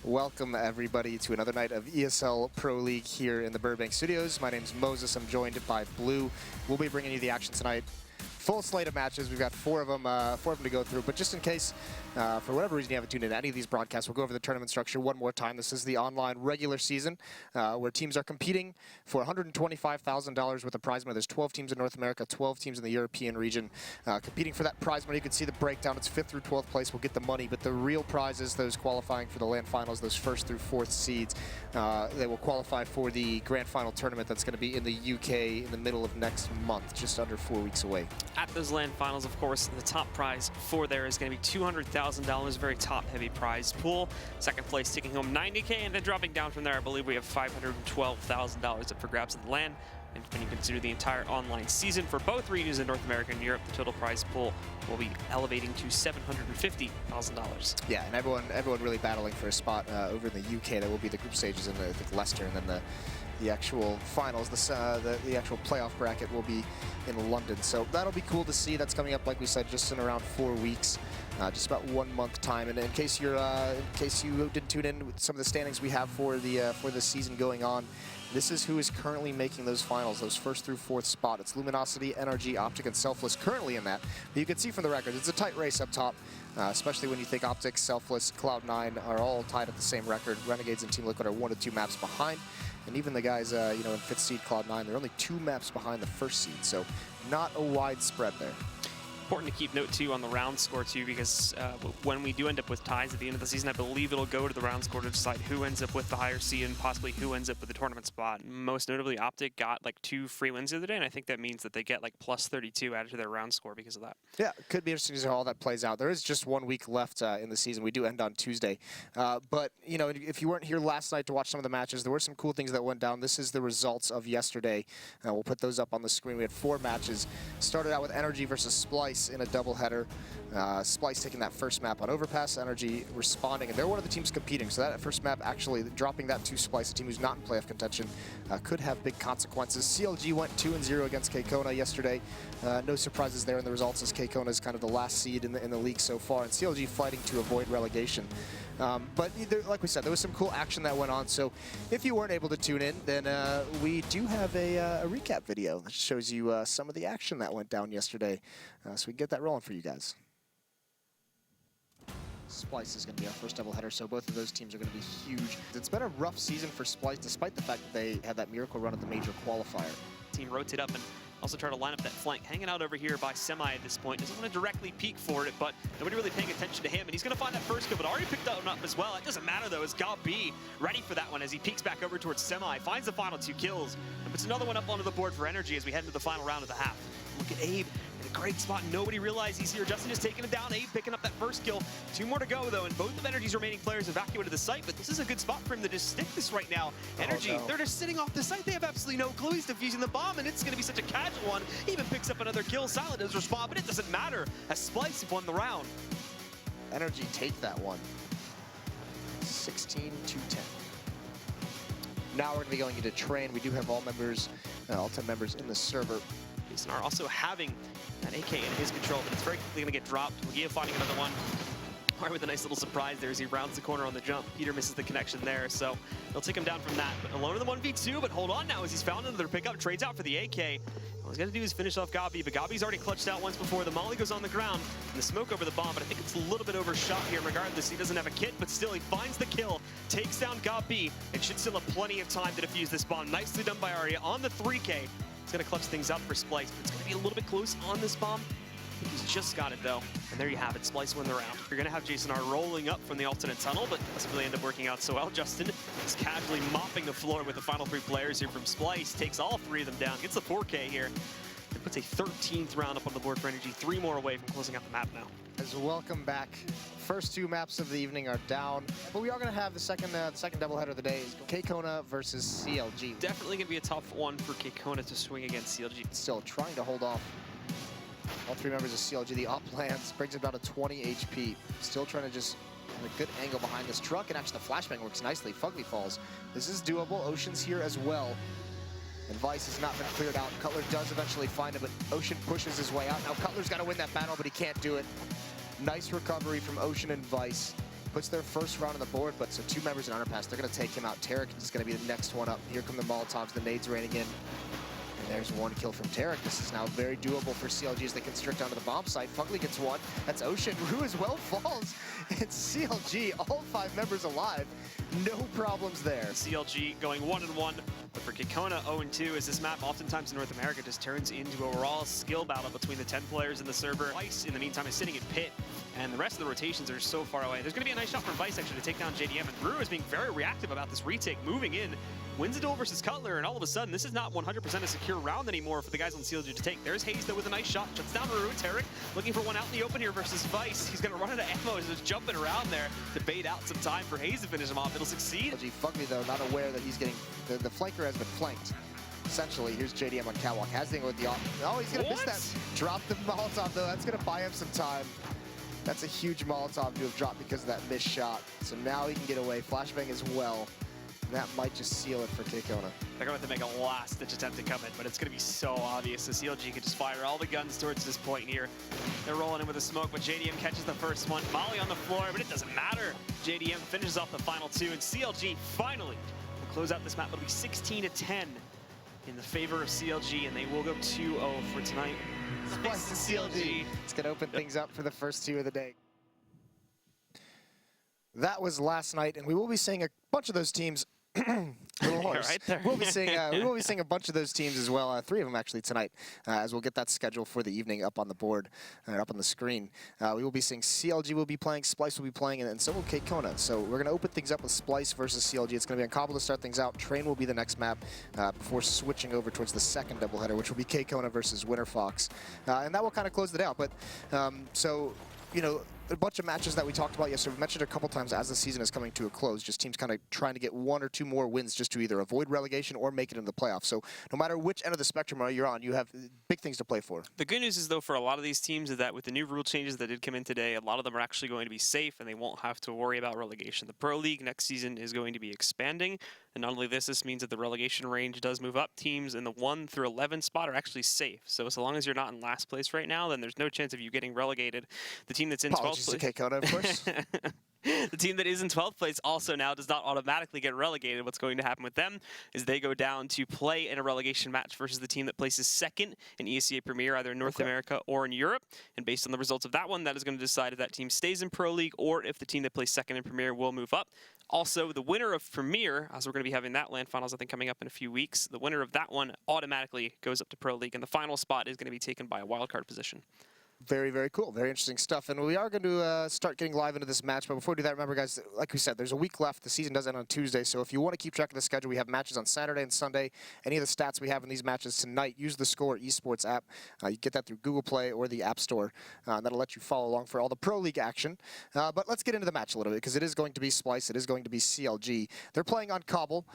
Welcome everybody to another night of ESL Pro League here in the Burbank studios. My name's Moses. I'm joined by Blue. We'll be bringing you the action tonight. Full slate of matches. We've got four of them to go through. But just in case, for whatever reason you haven't tuned in to any of these broadcasts, we'll go over the tournament structure one more time. This is the online regular season where teams are competing for $125,000 worth of prize money. There's 12 teams in North America, 12 teams in the European region competing for that prize money. You can see the breakdown. It's 5th through 12th place will get the money, but the real prizes, those qualifying for the LAN finals, those 1st through 4th seeds, they will qualify for the grand final tournament that's going to be in the UK in the middle of next month, just under 4 weeks away. At those LAN finals, of course, the top prize for there is going to be $200,000, very top-heavy prize pool. Second place taking home $90K, and then dropping down from there, I believe we have $512,000 up for grabs in the LAN. And when you consider the entire online season for both regions in North America and Europe, the total prize pool will be elevating to $750,000. Yeah, and everyone really battling for a spot over in the UK. That will be the group stages in I think Leicester, and then the actual finals, the actual playoff bracket will be in London. So that'll be cool to see. That's coming up, like we said, just in around 4 weeks, just about 1 month time. And in case you didn't tune in with some of the standings we have for the season going on, this is who is currently making those finals, those 1st through 4th spot. It's Luminosity, NRG, Optic, and Selfless currently in that. But you can see from the records, it's a tight race up top. Especially when you think Optic, Selfless, Cloud9 are all tied at the same record. Renegades and Team Liquid are 1 to 2 maps behind. And even the guys, in 5th seed Cloud9, they're only 2 maps behind the 1st seed. So not a wide spread there. Important to keep note, too, on the round score, too, because when we do end up with ties at the end of the season, I believe it'll go to the round score to decide who ends up with the higher seed and possibly who ends up with the tournament spot. Most notably, Optic got like 2 free wins the other day, and I think that means that they get like plus 32 added to their round score because of that. Yeah, it could be interesting to see how all that plays out. There is just 1 week left in the season. We do end on Tuesday. But, if you weren't here last night to watch some of the matches, there were some cool things that went down. This is the results of yesterday. We'll put those up on the screen. We had 4 matches. Started out with NRG versus Splyce in a doubleheader. Splyce taking that first map on Overpass, NRG responding, and they're one of the teams competing. So that first map, actually dropping that to Splyce, a team who's not in playoff contention, could have big consequences. CLG went 2-0 against K-Kona yesterday. No surprises there in the results, as K-Kona is kind of the last seed in the league so far, and CLG fighting to avoid relegation. But like we said, there was some cool action that went on. So if you weren't able to tune in, then we do have a recap video that shows you some of the action that went down yesterday. So we can get that rolling for you guys. Splyce is going to be our first doubleheader, so both of those teams are going to be huge. It's been a rough season for Splyce, despite the fact that they had that miracle run at the major qualifier. Team rotate up and also try to line up that flank. Hanging out over here by Semi at this point. Doesn't want to directly peek for it, but nobody really paying attention to him. And he's going to find that first kill, but already picked that one up as well. It doesn't matter, though, as Cbble ready for that one as he peeks back over towards Semi. Finds the final 2 kills, and puts another one up onto the board for NRG as we head into the final round of the half. Look at Abe. In a great spot. Nobody realized he's here. Justin is taking it down. Abe picking up that first kill. 2 more to go, though, and both of NRG's remaining players evacuated the site, but this is a good spot for him to just stick this right now. NRG, they're just sitting off the site. They have absolutely no clue. He's defusing the bomb, and it's going to be such a casual one. He even picks up another kill. Silent does respond, but it doesn't matter as Splyce have won the round. NRG take that one. 16-10. Now we're going to be going into train. We do have all 10 members in the server. Jason are also having that AK in his control, but it's very quickly going to get dropped. Mugia finding another one. All right, with a nice little surprise there as he rounds the corner on the jump. Peter misses the connection there, so they'll take him down from that. But alone in the 1v2, but hold on now as he's found another pickup. Trades out for the AK. All he's got to do is finish off Cbble, but Cbble's already clutched out once before. The molly goes on the ground, and the smoke over the bomb, but I think it's a little bit overshot here regardless. He doesn't have a kit, but still he finds the kill, takes down Cbble, and should still have plenty of time to defuse this bomb. Nicely done by Arya on the 3K. It's going to clutch things up for Splyce, but it's going to be a little bit close on this bomb. I think he's just got it, though. And there you have it. Splyce win the round. You're going to have Jason R rolling up from the alternate tunnel, but doesn't really end up working out so well. Justin is casually mopping the floor with the final 3 players here from Splyce. Takes all 3 of them down. Gets the 4K here. And puts a 13th round up on the board for NRG. 3 more away from closing out the map now. As welcome back. First 2 maps of the evening are down, but we are going to have the second doubleheader of the day. K-Kona versus CLG. Definitely going to be a tough one for K-Kona to swing against CLG. Still trying to hold off all 3 members of CLG. The uplands brings him down to 20 HP. Still trying to just have a good angle behind this truck, and actually the flashbang works nicely. Fugly falls. This is doable. Ocean's here as well. And Vice has not been cleared out. Cutler does eventually find him, but Ocean pushes his way out. Now Cutler's got to win that battle, but he can't do it. Nice recovery from Ocean and Vice. puts their first round on the board, but so 2 members in underpass, they're going to take him out. Tarek is going to be the next one up. Here come the Molotovs, the nades raining in. And there's 1 kill from Tarek. This is now very doable for CLG as they constrict onto the bomb site. Fugly gets 1. That's Ocean. Rue as well falls. It's CLG, all 5 members alive. No problems there. CLG going 1-1, but for Kekona 0-2 as this map oftentimes in North America just turns into a raw skill battle between the 10 players in the server. Vice in the meantime is sitting in pit, and the rest of the rotations are so far away. There's going to be a nice shot from Vice actually to take down JDM, and Rue is being very reactive about this retake, moving in, wins a duel versus Cutler, and all of a sudden this is not 100% a secure round anymore for the guys on CLG to take. There's Hayes though with a nice shot, shuts down Rue. Tarek looking for one out in the open here versus Vice. He's going to run out of ammo, he's just jumping around there to bait out some time for Hayes to finish him off. It'll succeed. Fugly though, not aware that he's getting, the flanker has been flanked. Essentially, here's JDM on catwalk, has the thing with the off. Oh, he's gonna miss that. Drop the Molotov though, that's gonna buy him some time. That's a huge Molotov to have dropped because of that missed shot. So now he can get away, flashbang as well. And that might just seal it for Kekona. They're going to make a last-ditch attempt to come in, but it's going to be so obvious. The CLG can just fire all the guns towards this point here. They're rolling in with a smoke, but JDM catches the first one. Molly on the floor, but it doesn't matter. JDM finishes off the final 2, and CLG finally will close out this map. It'll be 16-10 in the favor of CLG, and they will go 2-0 for tonight. Splyce to CLG. It's going to open things up for the first 2 of the day. That was last night, and we will be seeing a bunch of those teams. Little horse. Right there. We will be seeing a bunch of those teams as well. 3 of them actually tonight, as we'll get that schedule for the evening up on the board, up on the screen. We will be seeing CLG will be playing, Splyce will be playing, and so will Kekona. So we're going to open things up with Splyce versus CLG. It's going to be on Cbble to start things out. Train will be the next map before switching over towards the second doubleheader, which will be Kekona versus Winter Fox, and that will kind of close it out. But so you know, a bunch of matches that we talked about yesterday. We mentioned a couple times as the season is coming to a close, just teams kind of trying to get 1 or 2 more wins just to either avoid relegation or make it into the playoffs. So no matter which end of the spectrum you're on, you have big things to play for. The good news is, though, for a lot of these teams is that with the new rule changes that did come in today, a lot of them are actually going to be safe and they won't have to worry about relegation. The Pro League next season is going to be expanding. And not only this means that the relegation range does move up. Teams in the 1 through 11 spot are actually safe. So long as you're not in last place right now, then there's no chance of you getting relegated. The team that's in 12th place... to Kekona, of course. The team that is in 12th place also now does not automatically get relegated. What's going to happen with them is they go down to play in a relegation match versus the team that places second in ESL Premier, either in North America or in Europe. And based on the results of that one, that is going to decide if that team stays in Pro League or if the team that plays second in Premier will move up. Also, the winner of Premier, as we're going to be having that LAN finals, I think, coming up in a few weeks, the winner of that one automatically goes up to Pro League, and the final spot is going to be taken by a wildcard position. Very, very cool. Very interesting stuff. And we are going to start getting live into this match. But before we do that, remember, guys, like we said, there's a week left. The season does end on Tuesday. So if you want to keep track of the schedule, we have matches on Saturday and Sunday. Any of the stats we have in these matches tonight, use the Score Esports app. You get that through Google Play or the App Store. That'll let you follow along for all the Pro League action. But let's get into the match a little bit, because it is going to be Splyce. It is going to be CLG. They're playing on Cbble,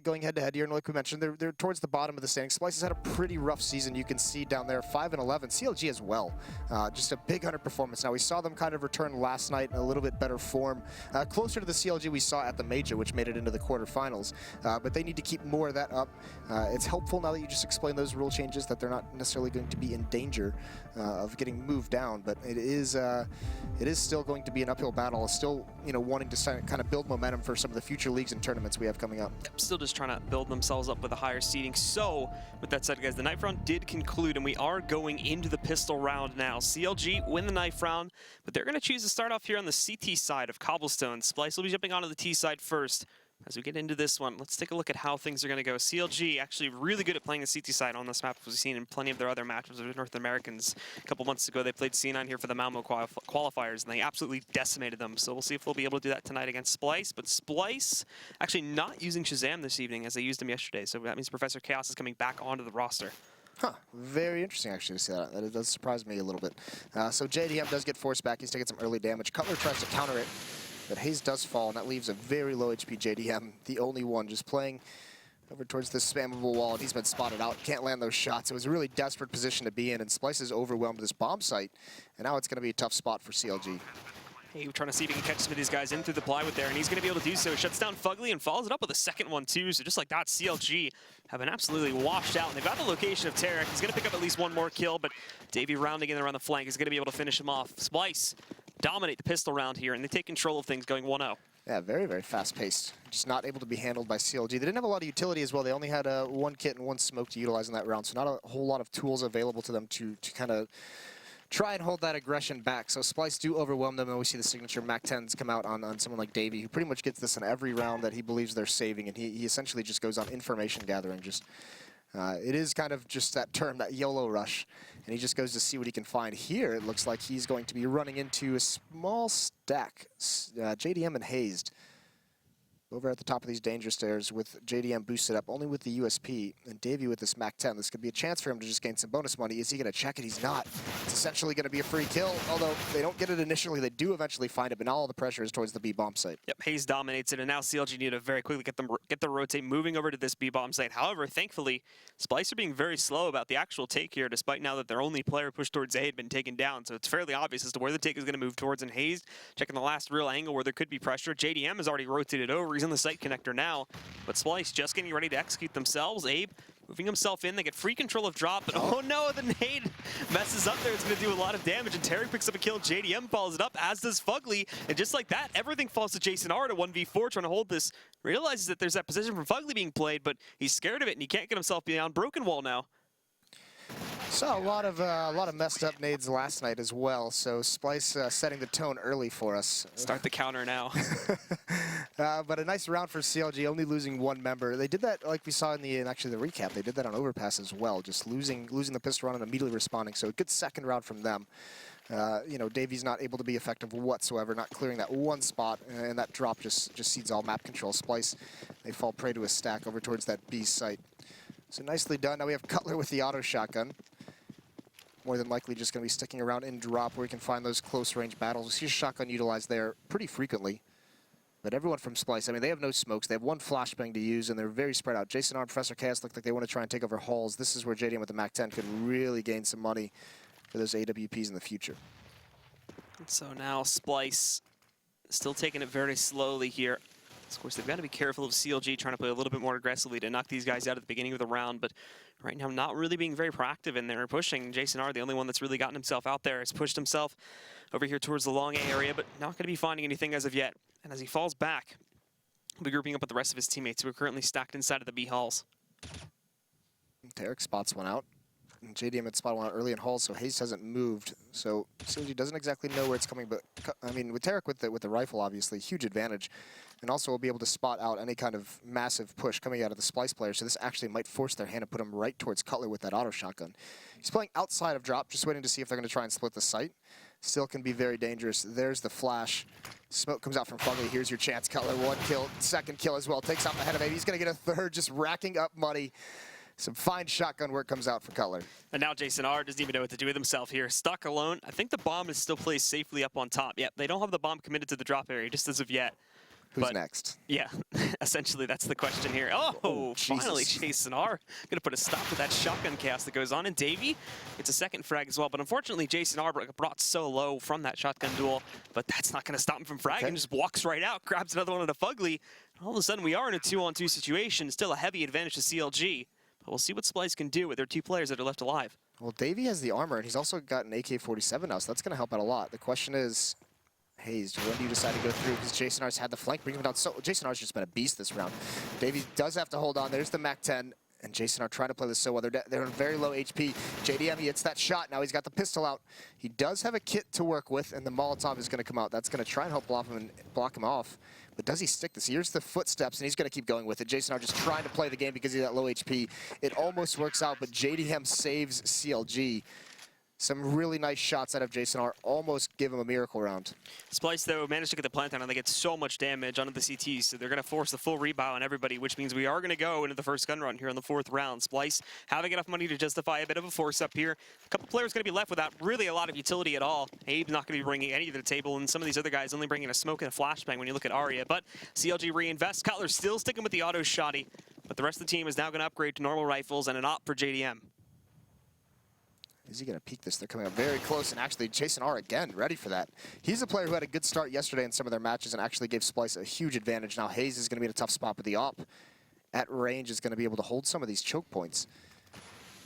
going head-to-head here. And like we mentioned, they're towards the bottom of the standings. Splyce has had a pretty rough season. You can see down there, 5-11. CLG as well. Just a big underperformance. Now, we saw them kind of return last night in a little bit better form, closer to the CLG we saw at the Major, which made it into the quarterfinals. But they need to keep more of that up. It's helpful now that you just explained those rule changes that they're not necessarily going to be in danger of getting moved down. But it is still going to be an uphill battle. It's still, wanting to kind of build momentum for some of the future leagues and tournaments we have coming up. Still just trying to build themselves up with a higher seeding. So, with that said, guys, the knife round did conclude, and we are going into the pistol round now. CLG win the knife round, but they're going to choose to start off here on the CT side of Cobblestone. Splyce will be jumping onto the T side first. As we get into this one, let's take a look at how things are going to go. CLG actually really good at playing the CT side on this map, as we've seen in plenty of their other matches with North Americans. A couple months ago, they played C9 here for the Malmo qualifiers, and they absolutely decimated them. So we'll see if they'll be able to do that tonight against Splyce. But Splyce actually not using Shazam this evening as they used him yesterday. So that means Professor Chaos is coming back onto the roster. Huh, very interesting actually to see that. It does surprise me a little bit. So JDM does get forced back. He's taking some early damage. Cutler tries to counter it, but Hayes does fall, and that leaves a very low HP JDM, the only one, just playing over towards this spammable wall, and he's been spotted out. Can't land those shots. It was a really desperate position to be in, and Splyce is overwhelmed this bomb site, and now it's going to be a tough spot for CLG. Hey, we're trying to see if he can catch some of these guys in through the plywood there, and he's going to be able to do so. Shuts down Fugly and follows it up with a second one, too. So just like that, CLG have been absolutely washed out. And they've got the location of Tarek. He's going to pick up at least one more kill, but Davey rounding in there on the flank is going to be able to finish him off. Splyce dominate the pistol round here, and they take control of things going 1-0. Yeah, very, very fast-paced. Just not able to be handled by CLG. They didn't have a lot of utility as well. They only had one kit and one smoke to utilize in that round, so not a whole lot of tools available to them to kind of try and hold that aggression back. So Splyce do overwhelm them, and we see the signature MAC-10s come out on someone like Davey, who pretty much gets this in every round that he believes they're saving, and he essentially just goes on information gathering. Just it is kind of just that term, that YOLO rush, and he just goes to see what he can find. Here, it looks like he's going to be running into a small stack. JDM and Hazed over at the top of these danger stairs with JDM boosted up only with the USP, and Davey with this MAC-10. This could be a chance for him to just gain some bonus money. Is he going to check it? He's not. It's essentially going to be a free kill, although they don't get it initially. They do eventually find it, but now all the pressure is towards the B-bomb site. Yep, Hayes dominates it, and now CLG need to very quickly get the rotate moving over to this B-bomb site. However, thankfully, Splyce are being very slow about the actual take here, despite now that their only player pushed towards A had been taken down. So it's fairly obvious as to where the take is going to move towards, and Hayes checking the last real angle where there could be pressure. JDM has already rotated over. He's on the site connector now, but Splyce just getting ready to execute themselves. Abe moving himself in. They get free control of drop, but oh no, the nade messes up there. It's going to do a lot of damage, and Terry picks up a kill. JDM follows it up, as does Fugly, and just like that, everything falls to Jason R to 1v4, trying to hold this. Realizes that there's that position from Fugly being played, but he's scared of it, and he can't get himself beyond Broken Wall now. Saw a lot of messed up nades last night as well, so Splyce setting the tone early for us. Start the counter now. But a nice round for CLG, only losing one member. They did that like we saw in actually the recap. They did that on Overpass as well, just losing the pistol round and immediately responding. So a good second round from them. You know, Davey's not able to be effective whatsoever, not clearing that one spot, and that drop just cedes all map control. Splyce, they fall prey to a stack over towards that B site. So nicely done. Now we have Cutler with the auto shotgun. More than likely just going to be sticking around in drop where we can find those close range battles. We see a shotgun utilized there pretty frequently. But everyone from Splyce, I mean, they have no smokes. They have one flashbang to use, and they're very spread out. Jason R and Professor Chaos look like they want to try and take over halls. This is where JDM with the MAC-10 could really gain some money for those AWPs in the future. So now Splyce still taking it very slowly here. Of course, they've got to be careful of CLG trying to play a little bit more aggressively to knock these guys out at the beginning of the round, but right now not really being very proactive in there pushing. Jason R, the only one that's really gotten himself out there, has pushed himself over here towards the long A area, but not going to be finding anything as of yet. And as he falls back, he'll be grouping up with the rest of his teammates who are currently stacked inside of the B halls. Derek spots one out. And JDM had spotted one out early in halls, so Hayes hasn't moved. So CLG doesn't exactly know where it's coming, but I mean, with Tarek with the rifle, obviously, huge advantage. And also will be able to spot out any kind of massive push coming out of the Splyce player, so this actually might force their hand and put him right towards Cutler with that auto shotgun. He's playing outside of drop, just waiting to see if they're going to try and split the site. Still can be very dangerous. There's the flash. Smoke comes out from Fugly. Here's your chance, Cutler. One kill, second kill as well. Takes off the head of Abe. He's going to get a third, just racking up money. Some fine shotgun work comes out for Cutler. And now Jason R doesn't even know what to do with himself here. Stuck alone. I think the bomb is still placed safely up on top. Yep, they don't have the bomb committed to the drop area, just as of yet. Who's next? Yeah, essentially that's the question here. Oh, finally Jason R gonna put a stop to that shotgun cast that goes on. And Davey gets a second frag as well. But unfortunately, Jason R brought so low from that shotgun duel, but that's not gonna stop him from fragging. Just walks right out, grabs another one at a Fugly. All of a sudden, we are in a 2-on-2 situation. Still a heavy advantage to CLG. But we'll see what Splyce can do with their two players that are left alive. Well, Davey has the armor, and he's also got an AK-47 now, so that's gonna help out a lot. The question is, Hayes, when do you decide to go through? Because Jason R's had the flank, bring him down. So Jason R's just been a beast this round. Davey does have to hold on. There's the MAC-10, and Jason R trying to play this so well. They're in very low HP. JDM, he hits that shot. Now he's got the pistol out. He does have a kit to work with, and the Molotov is going to come out. That's going to try and help block him off. But does he stick this? Here's the footsteps, and he's going to keep going with it. Jason R just trying to play the game because he's at low HP. It almost works out, but JDM saves CLG. Some really nice shots out of Jason R. Almost give him a miracle round. Splyce, though, managed to get the plant down, and they get so much damage onto the CTs, so they're going to force the full rebound on everybody, which means we are going to go into the first gun run here in the fourth round. Splyce having enough money to justify a bit of a force up here. A couple players going to be left without really a lot of utility at all. Abe's not going to be bringing any to the table, and some of these other guys only bringing a smoke and a flashbang when you look at Arya. But CLG reinvests. Cutler still sticking with the auto shotty, but the rest of the team is now going to upgrade to normal rifles and an op for JDM. Is he going to peek this? They're coming up very close, and actually Jason R again, ready for that. He's a player who had a good start yesterday in some of their matches and actually gave Splyce a huge advantage. Now Hayes is going to be in a tough spot, but the op at range is going to be able to hold some of these choke points.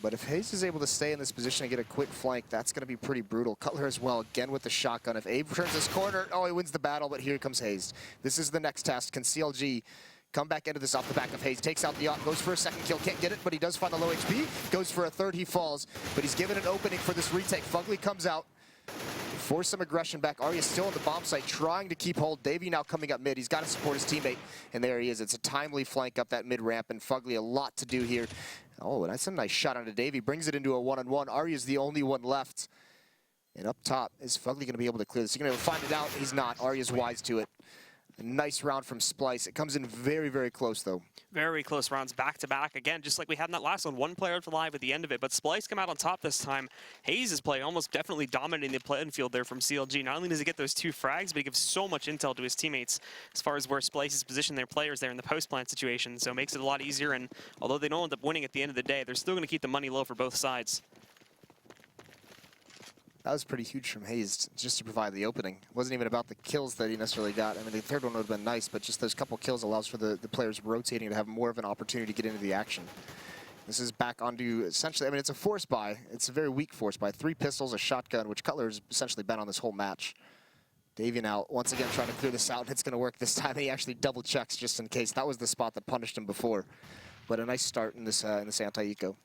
But if Hayes is able to stay in this position and get a quick flank, that's going to be pretty brutal. Cutler as well, again with the shotgun. If Abe turns this corner, oh, he wins the battle, but here comes Hayes. This is the next test. Can CLG come back into this off the back of Hayes? Takes out the op, goes for a second kill, can't get it, but he does find the low HP. Goes for a third, he falls, but he's given an opening for this retake. Fugly comes out, force some aggression back. Arya's still on the bomb site, trying to keep hold. Davey now coming up mid. He's got to support his teammate, and there he is. It's a timely flank up that mid ramp, and Fugly a lot to do here. Oh, and that's a nice shot onto Davey. Brings it into a one-on-one. Arya's the only one left. And up top, is Fugly going to be able to clear this? He's going to find it out. He's not. Arya's wise to it. A nice round from Splyce. It comes in very, very close, though. Very close rounds back-to-back. Again, just like we had in that last one, one player alive at the end of it, but Splyce come out on top this time. Hayes' play almost definitely dominating the playing field there from CLG. Not only does he get those 2 frags, but he gives so much intel to his teammates as far as where Splyce is positioning their players there in the post-plant situation, so it makes it a lot easier, and although they don't end up winning at the end of the day, they're still going to keep the money low for both sides. That was pretty huge from Hayes just to provide the opening. It wasn't even about the kills that he necessarily got. I mean, the third one would have been nice, but just those couple kills allows for the players rotating to have more of an opportunity to get into the action. This is back onto, essentially, I mean, it's a force buy. It's a very weak force buy. 3 pistols, a shotgun, which Cutler's essentially been on this whole match. Davey now, once again, trying to clear this out. It's going to work this time. He actually double checks just in case. That was the spot that punished him before. But a nice start in this anti-eco.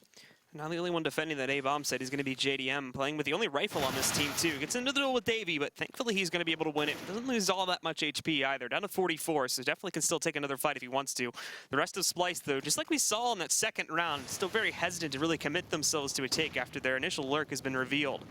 Now the only one defending that A-bomb site is going to be JDM, playing with the only rifle on this team too. Gets into the duel with Davey, but thankfully he's going to be able to win it. Doesn't lose all that much HP either, down to 44, so definitely can still take another fight if he wants to. The rest of Splyce, though, just like we saw in that second round, still very hesitant to really commit themselves to a take after their initial lurk has been revealed.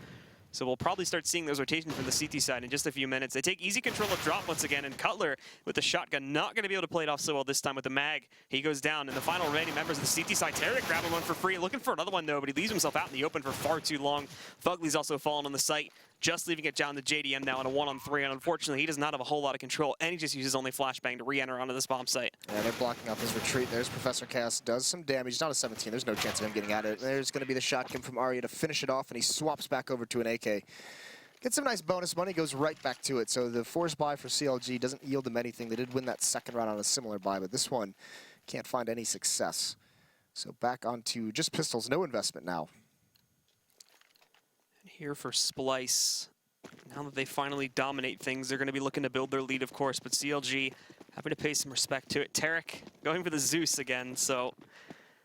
So we'll probably start seeing those rotations from the CT side in just a few minutes. They take easy control of drop once again, and Cutler with the shotgun not going to be able to play it off so well this time with the mag. He goes down, and the final remaining members of the CT side, Tarek grabbing one for free, looking for another one though, but he leaves himself out in the open for far too long. Fugly's also fallen on the site, just leaving it down to JDM now in a 1-on-3, and unfortunately he does not have a whole lot of control, and he just uses only flashbang to re-enter onto this bomb site. Yeah, they're blocking off his retreat. There's Professor Chaos, does some damage. He's not a 17, there's no chance of him getting out of it. There's going to be the shotgun from Arya to finish it off, and he swaps back over to an AK. Gets some nice bonus money, goes right back to it. So the force buy for CLG doesn't yield them anything. They did win that second round on a similar buy, but this one can't find any success. So back onto just pistols, no investment now. And here for Splyce, now that they finally dominate things, they're going to be looking to build their lead, of course, but CLG having to pay some respect to it. Tarek going for the Zeus again, so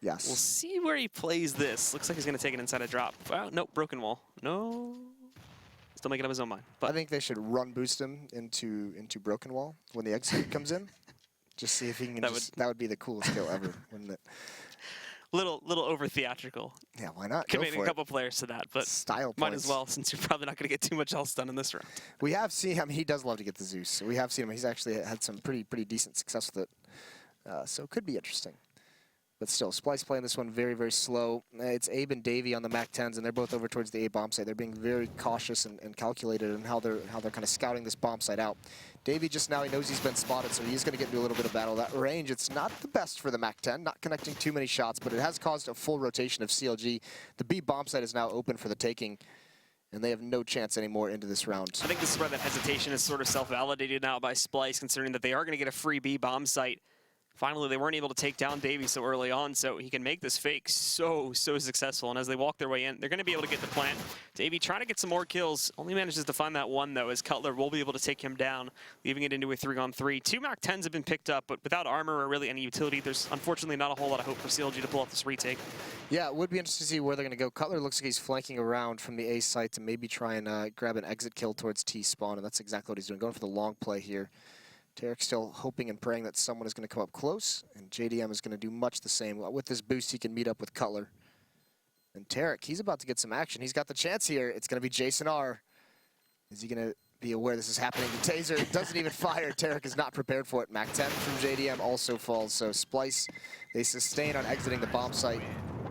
yes, we'll see where he plays this. Looks like he's going to take it inside a drop. Well, nope, broken wall. No. Still making up his own mind. But I think they should run boost him into broken wall when the exit comes in. Just see if he can. That would be the coolest kill ever, wouldn't it? Little over theatrical. Yeah, why not? Committing a couple players to that, but style might points as well, since you're probably not going to get too much else done in this round. We have seen him. He does love to get the Zeus. We have seen him. He's actually had some pretty decent success with it. So it could be interesting. But still, Splyce playing this one very, very slow. It's Abe and Davey on the MAC-10s, and they're both over towards the A bomb site. They're being very cautious and calculated in how they're kind of scouting this bomb site out. Davey just now, he knows he's been spotted, so he's going to get into a little bit of battle. That range, it's not the best for the MAC-10, not connecting too many shots, but it has caused a full rotation of CLG. The B bomb site is now open for the taking, and they have no chance anymore into this round. I think this is where that hesitation is sort of self-validated now by Splyce, considering that they are going to get a free B bomb site. Finally, they weren't able to take down Davey so early on, so he can make this fake so successful. And as they walk their way in, they're going to be able to get the plant. Davey trying to get some more kills. Only manages to find that one, though, as Cutler will be able to take him down, leaving it into a 3-on-3. 2 MAC-10s have been picked up, but without armor or really any utility, there's unfortunately not a whole lot of hope for CLG to pull off this retake. Yeah, it would be interesting to see where they're going to go. Cutler looks like he's flanking around from the A site to maybe try and grab an exit kill towards T spawn, and that's exactly what he's doing, going for the long play here. Tarek still hoping and praying that someone is going to come up close, and JDM is going to do much the same. With this boost, he can meet up with Cutler. And Tarek, he's about to get some action. He's got the chance here. It's going to be Jason R. Is he going to be aware this is happening? The taser doesn't even fire. Tarek is not prepared for it. MAC-10 from JDM also falls. So Splyce, they sustain on exiting the bomb site.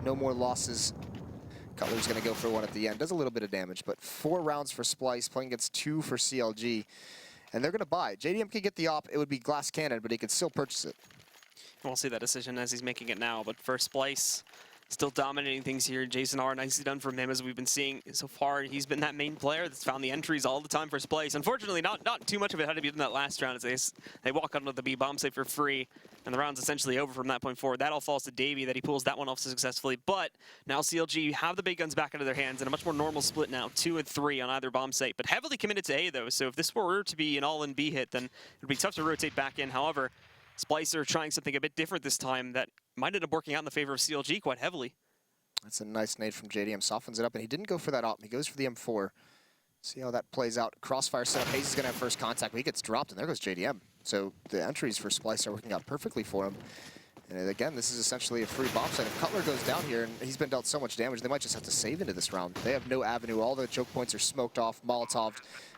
No more losses. Cutler's going to go for one at the end. Does a little bit of damage, but 4 rounds for Splyce, playing against 2 for CLG. And they're going to buy. JDM could get the op. It would be glass cannon, but he could still purchase it. We'll see that decision as he's making it now. But for Splyce, Still dominating things here. Jason R, nicely done from him, as we've been seeing so far. He's been that main player that's found the entries all the time for Splyce. Unfortunately, not too much of it had to be in that last round, as they walk onto the B bomb site for free, and the round's essentially over from that point forward. That all falls to Davey, that he pulls that one off successfully. But now CLG have the big guns back into their hands, and a much more normal split now, 2 and 3 on either bomb site, but heavily committed to A, though. So if this were to be an all-in B hit, then it would be tough to rotate back in. However, Splyce are trying something a bit different this time that might end up working out in the favor of CLG quite heavily. That's a nice nade from JDM. Softens it up, and he didn't go for that op. He goes for the M4. See how that plays out. Crossfire setup. Hayes is going to have first contact, but he gets dropped, and there goes JDM. So the entries for Splyce are working out perfectly for him. And again, this is essentially a free bomb site. If Cutler goes down here, and he's been dealt so much damage, they might just have to save into this round. They have no avenue. All the choke points are smoked off, Molotoved.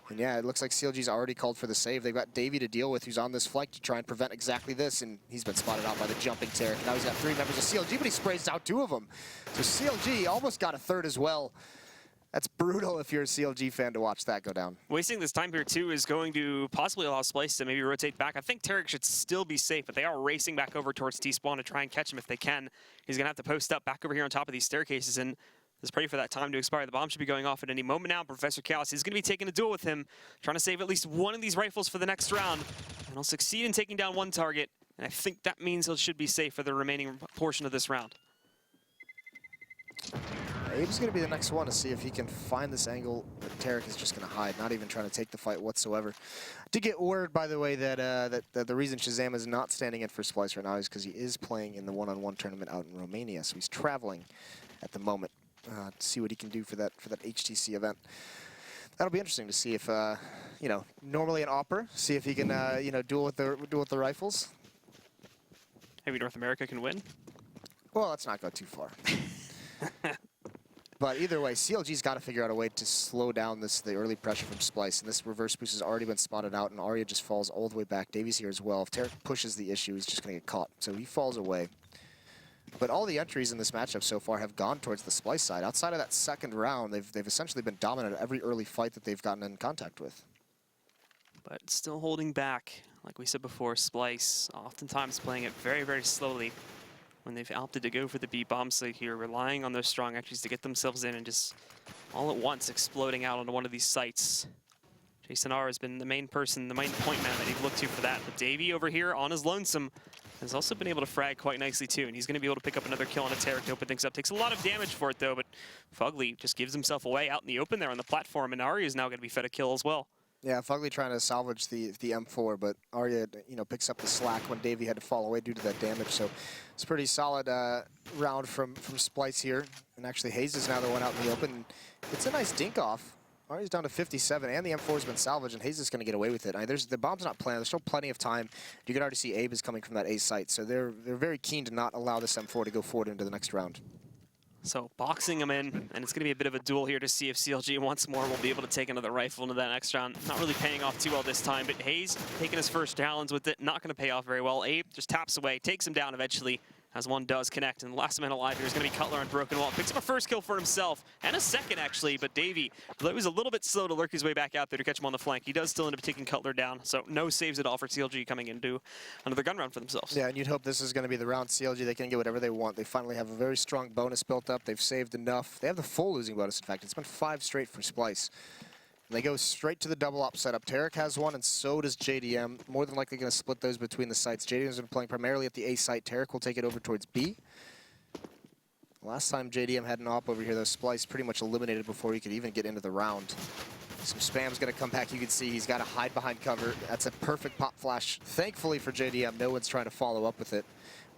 And yeah, it looks like CLG's already called for the save. They've got Davey to deal with, who's on this flank to try and prevent exactly this, and he's been spotted out by the jumping Tarek. Now he's got 3 members of CLG, but he sprays out 2 of them. So CLG almost got a 3rd as well. That's brutal if you're a CLG fan to watch that go down. Wasting this time here, too, is going to possibly allow Splyce to maybe rotate back. I think Tarek should still be safe, but they are racing back over towards T-spawn to try and catch him if they can. He's going to have to post up back over here on top of these staircases, and just pray for that time to expire. The bomb should be going off at any moment now. Professor Chaos is going to be taking a duel with him, trying to save at least one of these rifles for the next round. And he'll succeed in taking down one target, and I think that means he should be safe for the remaining portion of this round. Abe's going to be the next one to see if he can find this angle, but Tarek is just going to hide, not even trying to take the fight whatsoever. I did get word, by the way, that the reason Shazam is not standing in for Splyce right now is because he is playing in the one-on-one tournament out in Romania, so he's traveling at the moment. To see what he can do for that HTC event. That'll be interesting to see if you know, normally an opera, see if he can you know, duel with the rifles. Maybe North America can win. Well, let's not go too far. But either way, CLG's got to figure out a way to slow down the early pressure from Splyce, and this reverse boost has already been spotted out, and Arya just falls all the way back. Davies here as well. If Tarek pushes the issue, he's just going to get caught, so he falls away. But all the entries in this matchup so far have gone towards the Splyce side. Outside of that second round, they've essentially been dominant at every early fight that they've gotten in contact with. But still holding back, like we said before, Splyce oftentimes playing it very, very slowly when they've opted to go for the B bomb site here, relying on those strong entries to get themselves in and just all at once exploding out onto one of these sites. Jason R has been the main person, the main point man that you've looked to for that. But Davey over here on his lonesome has also been able to frag quite nicely too, and he's going to be able to pick up another kill on a Tarek to open things up. Takes a lot of damage for it though, but Fugly just gives himself away out in the open there on the platform, and Arya is now going to be fed a kill as well. Yeah, Fugly trying to salvage the M4, but Arya, you know, picks up the slack when Davey had to fall away due to that damage. So it's a pretty solid round from Splyce here, and actually Hayes is now the one out in the open. It's a nice dink off. Arya's down to 57, and the M4 has been salvaged, and Hayes is going to get away with it. I mean, the bomb's not planned. There's still plenty of time. You can already see Abe is coming from that A site, so they're very keen to not allow this M4 to go forward into the next round. So boxing him in, and it's going to be a bit of a duel here to see if CLG once more will be able to take another rifle into that next round. Not really paying off too well this time, but Hayes taking his first challenge with it, not going to pay off very well. Abe just taps away, takes him down eventually, as one does connect, and the last man alive here is going to be Cutler on Broken Wall. Picks up a first kill for himself, and a second actually, but Davey, though he was a little bit slow to lurk his way back out there to catch him on the flank, he does still end up taking Cutler down, so no saves at all for CLG coming into another gun round for themselves. Yeah, and you'd hope this is going to be the round CLG. They can get whatever they want. They finally have a very strong bonus built up. They've saved enough. They have the full losing bonus, in fact. It's been 5 straight for Splyce. And they go straight to the double op setup. Tarek has one, and so does JDM. More than likely going to split those between the sites. JDM's been playing primarily at the A site. Tarek will take it over towards B. Last time JDM had an op over here, though, Splyce pretty much eliminated before he could even get into the round. Some spam's going to come back. You can see he's got to hide behind cover. That's a perfect pop flash. Thankfully for JDM, no one's trying to follow up with it.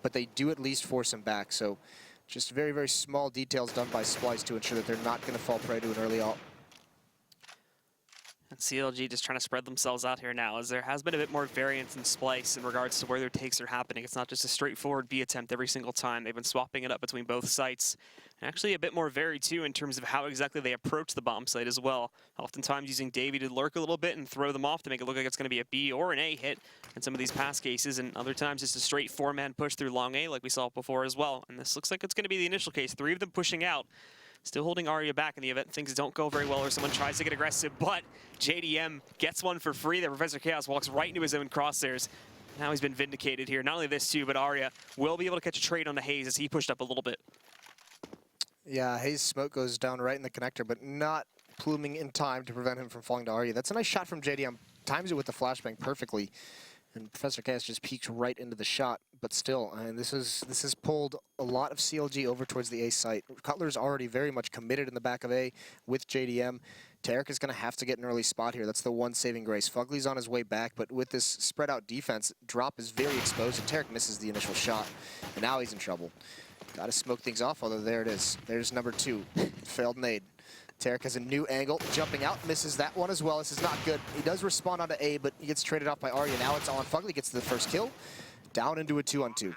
But they do at least force him back. So just very, very small details done by Splyce to ensure that they're not going to fall prey to an early op. And CLG just trying to spread themselves out here now, as there has been a bit more variance in Splyce in regards to where their takes are happening. It's not just a straightforward B attempt every single time. They've been swapping it up between both sites. And actually a bit more varied too in terms of how exactly they approach the bomb site as well. Oftentimes using Davey to lurk a little bit and throw them off to make it look like it's going to be a B or an A hit in some of these past cases, and other times just a straight 4-man push through long A like we saw before as well. And this looks like it's going to be the initial case. 3 of them pushing out. Still holding Arya back in the event things don't go very well or someone tries to get aggressive, but JDM gets one for free there. Professor Chaos walks right into his own crosshairs. Now he's been vindicated here. Not only this too, but Arya will be able to catch a trade on the Hayes as he pushed up a little bit. Yeah, Hayes' smoke goes down right in the connector, but not pluming in time to prevent him from falling to Arya. That's a nice shot from JDM. Times it with the flashbang perfectly. And Professor Chaos just peeked right into the shot, but still, and this has pulled a lot of CLG over towards the A site. Cutler's already very much committed in the back of A with JDM. Tarek is going to have to get an early spot here. That's the one saving grace. Fugly's on his way back, but with this spread out defense, Drop is very exposed, and Tarek misses the initial shot, and now he's in trouble. Got to smoke things off, although there it is. There's number 2, failed nade. Tarek has a new angle, jumping out, misses that one as well. This is not good. He does respond onto A, but he gets traded off by Arya. Now it's on. Fugly gets the first kill, down into a 2-on-2.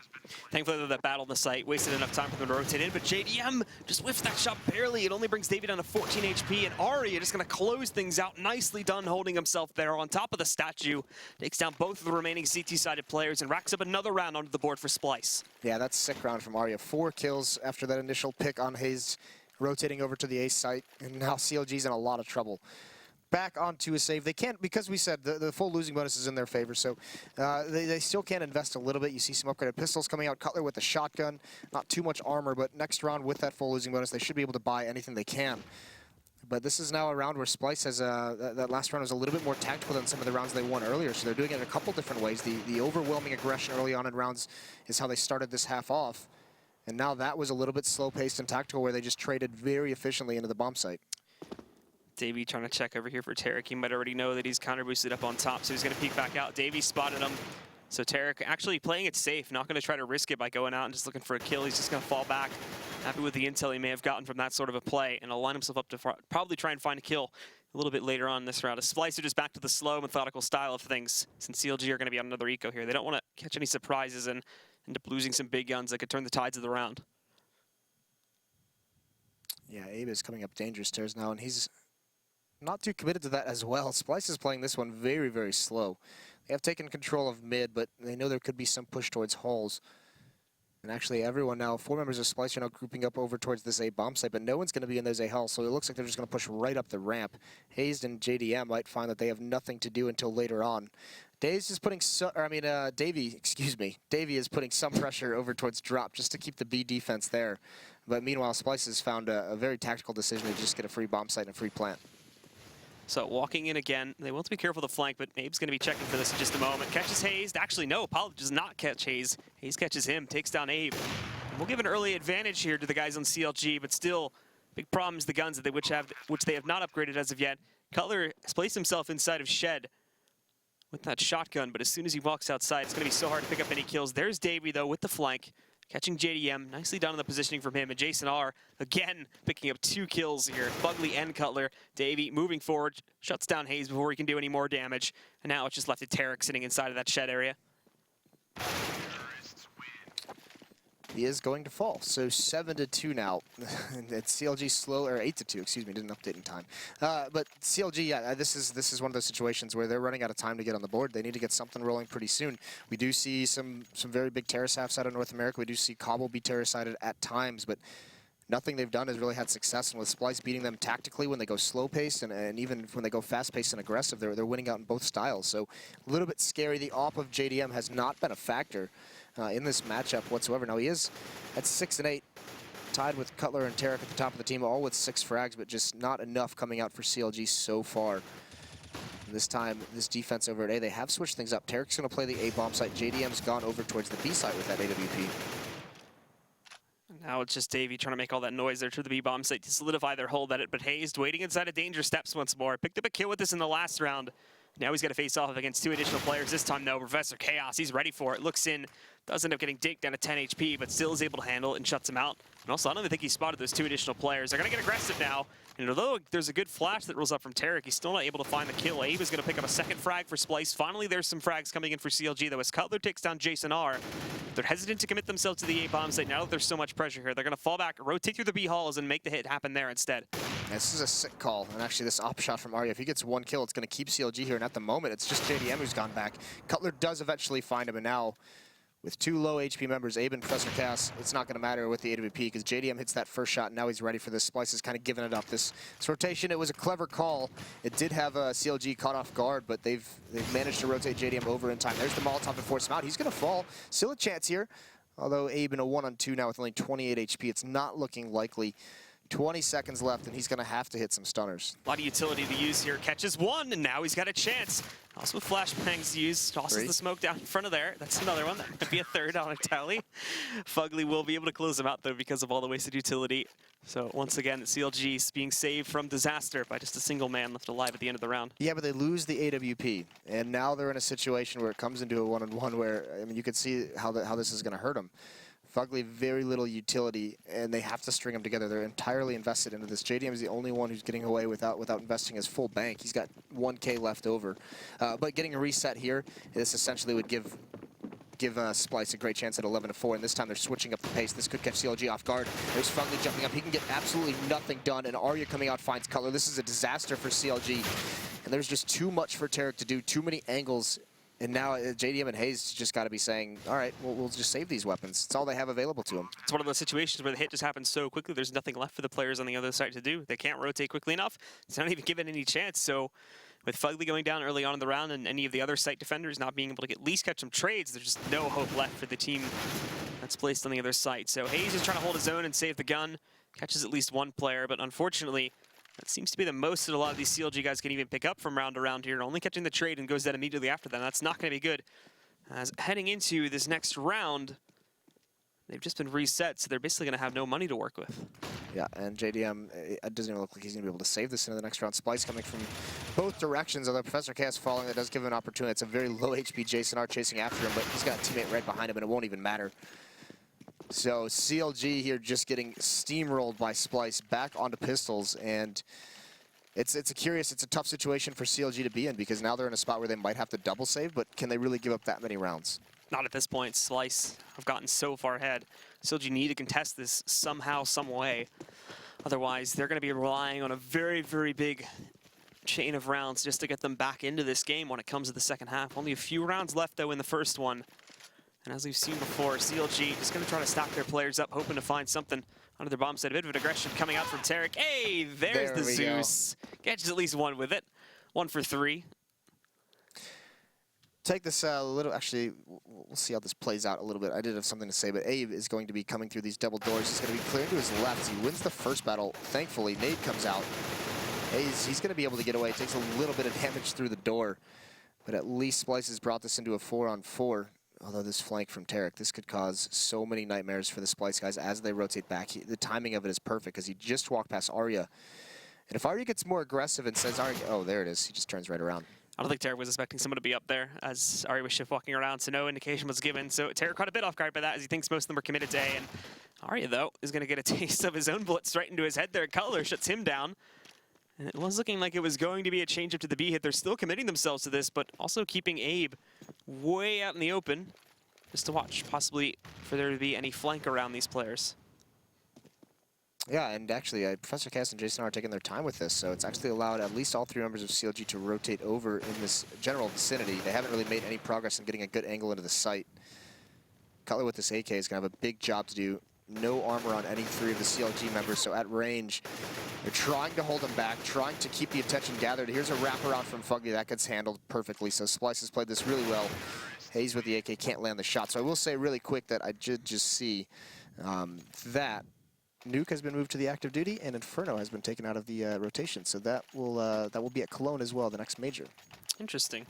Thankfully, that battle on the site wasted enough time for them to rotate in, but JDM just whiffs that shot barely. It only brings David down to 14 HP, and Arya just going to close things out. Nicely done holding himself there on top of the statue. Takes down both of the remaining CT-sided players and racks up another round onto the board for Splyce. Yeah, that's a sick round from Arya. 4 kills after that initial pick on Hayes, rotating over to the A site, and now CLG's in a lot of trouble. Back onto a save. They can't, because we said the full losing bonus is in their favor, so they still can invest a little bit. You see some upgraded pistols coming out. Cutler with the shotgun. Not too much armor, but next round with that full losing bonus, they should be able to buy anything they can. But this is now a round where Splyce has, that last round was a little bit more tactical than some of the rounds they won earlier, so they're doing it in a couple different ways. The overwhelming aggression early on in rounds is how they started this half off. And now that was a little bit slow-paced and tactical, where they just traded very efficiently into the bomb site. Davey trying to check over here for Tarek. He might already know that he's counter boosted up on top, so he's going to peek back out. Davey spotted him. So Tarek actually playing it safe, not going to try to risk it by going out and just looking for a kill. He's just going to fall back. Happy with the intel he may have gotten from that sort of a play, and align himself up to probably try and find a kill a little bit later on in this round. A Splyce just back to the slow, methodical style of things, since CLG are going to be on another eco here. They don't want to catch any surprises and end up losing some big guns that could turn the tides of the round. Yeah, Abe is coming up dangerous stairs now, and he's not too committed to that as well. Splyce is playing this one very, very slow. They have taken control of mid, but they know there could be some push towards halls. And actually everyone now, 4 members of Splyce are now grouping up over towards this A bomb site, but no one's going to be in those A halls, so it looks like they're just going to push right up the ramp. Hayes and JDM might find that they have nothing to do until later on. Davey is putting some pressure over towards Drop just to keep the B defense there. But meanwhile, Splyce has found a very tactical decision to just get a free bomb site and a free plant. So walking in again, they want to be careful of the flank, but Abe's going to be checking for this in just a moment. Catches Hayes. Actually, no, Apollo does not catch Hayes. Hayes catches him, takes down Abe. And we'll give an early advantage here to the guys on CLG, but still, big problem is the guns that which they have not upgraded as of yet. Cutler has placed himself inside of Shed with that shotgun, but as soon as he walks outside, it's going to be so hard to pick up any kills. There's Davey, though, with the flank. Catching JDM, nicely done in the positioning from him. And Jason R, again, picking up 2 kills here. Fugly and Cutler. Davey moving forward, shuts down Hayes before he can do any more damage. And now it's just left to Tarek sitting inside of that shed area. He is going to fall, so 7-2 now. It's CLG slow, or 8-2, excuse me, didn't update in time. But CLG, yeah, this is one of those situations where they're running out of time to get on the board. They need to get something rolling pretty soon. We do see some very big terrace halves out of North America. We do see Cbble be terrace-sided at times, but nothing they've done has really had success. And with Splyce beating them tactically when they go slow-paced and even when they go fast-paced and aggressive, they're winning out in both styles. So a little bit scary. The AWP of JDM has not been a factor in this matchup whatsoever. Now he is at 6-8, tied with Cutler and Tarek at the top of the team, all with 6 frags, but just not enough coming out for CLG so far. This time, this defense over at A, they have switched things up. Tarek's going to play the A bomb site. JDM's gone over towards the B site with that AWP. Now it's just Davey trying to make all that noise there to the B bomb site to solidify their hold at it, but Hayes waiting inside of danger steps once more. Picked up a kill with this in the last round. Now he's got to face off against 2 additional players. This time, though, Professor Chaos, he's ready for it. Looks in, does end up getting dicked down to 10 HP, but still is able to handle it and shuts him out. And also, I don't even think he spotted those 2 additional players. They're going to get aggressive now. And although there's a good flash that rolls up from Tarek, he's still not able to find the kill. Abe is going to pick up a second frag for Splyce. Finally, there's some frags coming in for CLG, though, as Cutler takes down Jason R. They're hesitant to commit themselves to the A bomb site now that there's so much pressure here. They're going to fall back, rotate through the B halls, and make the hit happen there instead. This is a sick call, and actually this op shot from Arya, if he gets 1 kill, it's going to keep CLG here, and at the moment, it's just JDM who's gone back. Cutler does eventually find him, and now, with 2 low HP members, Abe and Professor Cass, it's not going to matter with the AWP, because JDM hits that first shot, and now he's ready for this. Splyce is kind of giving it up. This rotation, it was a clever call. It did have CLG caught off guard, but they've managed to rotate JDM over in time. There's the Molotov to force him out. He's going to fall. Still a chance here. Although Abe in a 1-on-2 now with only 28 HP, it's not looking likely. 20 seconds left, and he's going to have to hit some stunners. A lot of utility to use here. Catches one, and now he's got a chance. Also with flashbangs used, tosses the smoke down in front of there. That's another one. That could be a third on a tally. Fugly will be able to close him out, though, because of all the wasted utility. So once again, CLG is being saved from disaster by just a single man left alive at the end of the round. Yeah, but they lose the AWP, and now they're in a situation where it comes into a 1-on-1 where, I mean, you can see how this is going to hurt them. Fugly, very little utility, and they have to string them together. They're entirely invested into this. JDM is the only one who's getting away without investing his full bank. He's got 1K left over. But getting a reset here, this essentially would give Splyce a great chance at 11-4, and this time they're switching up the pace. This could catch CLG off guard. There's Fugly jumping up. He can get absolutely nothing done, and Arya coming out finds color. This is a disaster for CLG, and there's just too much for Tarek to do, too many angles. And now JDM and Hayes just got to be saying, all right, we'll just save these weapons. It's all they have available to them. It's one of those situations where the hit just happens so quickly, there's nothing left for the players on the other side to do. They can't rotate quickly enough. It's not even given any chance. So with Fugly going down early on in the round and any of the other site defenders not being able to at least catch some trades, there's just no hope left for the team that's placed on the other site. So Hayes is trying to hold his own and save the gun. Catches at least one player, but unfortunately, that seems to be the most that a lot of these CLG guys can even pick up from round to round here. Only catching the trade and goes dead immediately after that. That's not going to be good. As heading into this next round, they've just been reset, so they're basically going to have no money to work with. Yeah, and JDM, it doesn't even look like he's going to be able to save this into the next round. Splyce coming from both directions, although Professor Chaos falling, that does give him an opportunity. It's a very low HP Jason R chasing after him, but he's got a teammate right behind him, and it won't even matter. So CLG here just getting steamrolled by Splyce back onto pistols, and it's a tough situation for CLG to be in, because now they're in a spot where they might have to double save, but can they really give up that many rounds? Not at this point. Splyce have gotten so far ahead. CLG need to contest this somehow, some way. Otherwise, they're going to be relying on a very, very big chain of rounds just to get them back into this game when it comes to the second half. Only a few rounds left, though, in the first one. And as we've seen before, CLG just going to try to stack their players up, hoping to find something under their bomb set. A bit of an aggression coming out from Tarek. Hey, there's the Zeus. Catches at least one with it. 1 for 3. Take this a little, actually, we'll see how this plays out a little bit. I did have something to say, but Abe is going to be coming through these double doors. He's going to be clearing to his left. He wins the first battle. Thankfully, Nade comes out. He's going to be able to get away. It takes a little bit of damage through the door, but at least Splyce has brought this into a 4-on-4. Although this flank from Tarek, this could cause so many nightmares for the Splyce guys as they rotate back. The timing of it is perfect because he just walked past Arya. And if Arya gets more aggressive and says, Arya, oh, there it is. He just turns right around. I don't think Tarek was expecting someone to be up there as Arya was shift walking around, so no indication was given. So Tarek caught a bit off guard by that as he thinks most of them are committed to A. And Arya, though, is going to get a taste of his own bullets right into his head there. Color shuts him down. And it was looking like it was going to be a change up to the B hit. They're still committing themselves to this, but also keeping Abe way out in the open just to watch, possibly for there to be any flank around these players. Yeah, and actually, Professor Cass and Jason are taking their time with this, so it's actually allowed at least all 3 members of CLG to rotate over in this general vicinity. They haven't really made any progress in getting a good angle into the site. Cutler with this AK is going to have a big job to do. No armor on any 3 of the CLG members, so at range, they're trying to hold them back, trying to keep the attention gathered. Here's a wraparound from Fugly. That gets handled perfectly, so Splyce has played this really well. Hayes with the AK can't land the shot. So I will say really quick that I did just see that Nuke has been moved to the active duty, and Inferno has been taken out of the rotation. So that will be at Cologne as well, the next major. Interesting.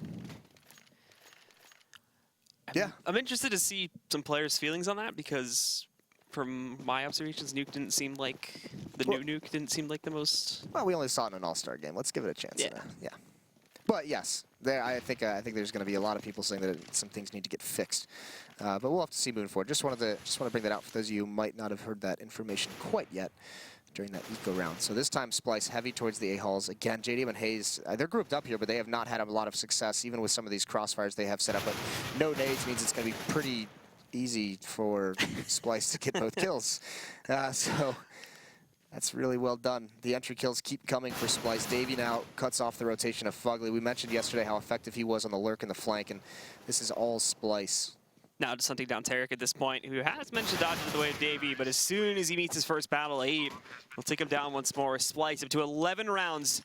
Yeah. I'm interested to see some players' feelings on that, because from my observations, Nuke didn't seem like, new Nuke didn't seem like the most... Well, we only saw it in an all-star game. Let's give it a chance. Yeah. Yeah. But yes, I think there's going to be a lot of people saying that some things need to get fixed. But we'll have to see moving forward. Just want to bring that out for those of you who might not have heard that information quite yet during that eco round. So this time Splyce heavy towards the A-halls. Again, JDM and Hayes, they're grouped up here, but they have not had a lot of success, even with some of these crossfires they have set up. But no nades means it's going to be pretty easy for Splyce to get both kills. So that's really well done. The entry kills keep coming for Splyce. Davey now cuts off the rotation of Fugly. We mentioned yesterday how effective he was on the lurk and the flank, and this is all Splyce. Now just hunting down Tarek at this point, who has mentioned dodging the way of Davey, but as soon as he meets his first battle, Abe will take him down once more. Splyce up to 11 rounds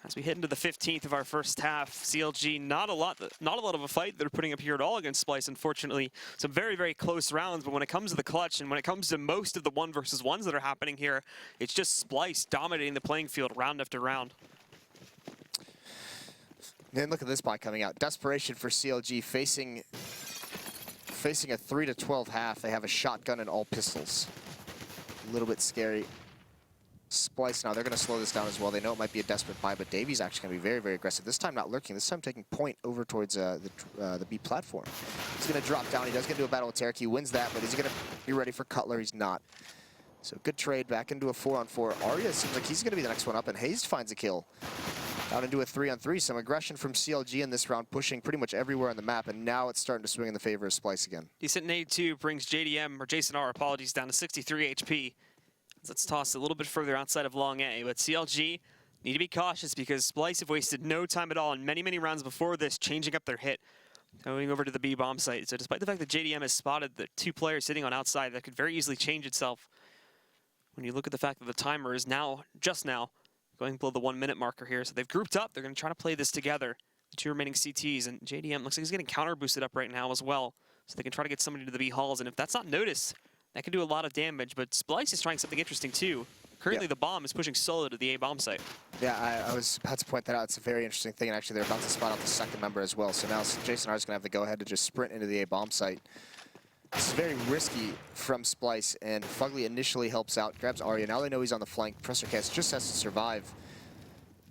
As we hit into the 15th of our first half, CLG not a lot of a fight they're putting up here at all against Splyce. Unfortunately, some very, very close rounds. But when it comes to the clutch and when it comes to most of the 1v1s that are happening here, it's just Splyce dominating the playing field round after round. And look at this buy coming out. Desperation for CLG facing a 3-12 half. They have a shotgun and all pistols. A little bit scary. Splyce now, they're going to slow this down as well. They know it might be a desperate buy, but Davies actually going to be very, very aggressive. This time not lurking. This time taking point over towards the B platform. He's going to drop down. He does get into a battle with Tarek. He wins that, but is he going to be ready for Cutler? He's not. So good trade back into a 4-on-4. Arya seems like he's going to be the next one up, and Hayes finds a kill. Down into a 3-on-3. Some aggression from CLG in this round, pushing pretty much everywhere on the map, and now it's starting to swing in the favor of Splyce again. Decent nade 2 brings JDM, or Jason R, apologies, down to 63 HP. Let's toss a little bit further outside of long A, but CLG need to be cautious because Splyce have wasted no time at all in many, many rounds before this, changing up their hit, going over to the B bomb site. So despite the fact that JDM has spotted the 2 players sitting on outside, that could very easily change itself. When you look at the fact that the timer is now, just now, going below the 1-minute marker here. So they've grouped up. They're going to try to play this together. The 2 remaining CTs, and JDM looks like he's getting counter boosted up right now as well. So they can try to get somebody to the B halls, and if that's not noticed, that could do a lot of damage, but Splyce is trying something interesting too. Currently, the bomb is pushing solo to the A bomb site. Yeah, I was about to point that out. It's a very interesting thing, and actually they're about to spot out the second member as well. So now Jason R is going to have the go-ahead to just sprint into the A bomb site. This is very risky from Splyce, and Fugly initially helps out, grabs Arya. Now they know he's on the flank. Professor Cass just has to survive.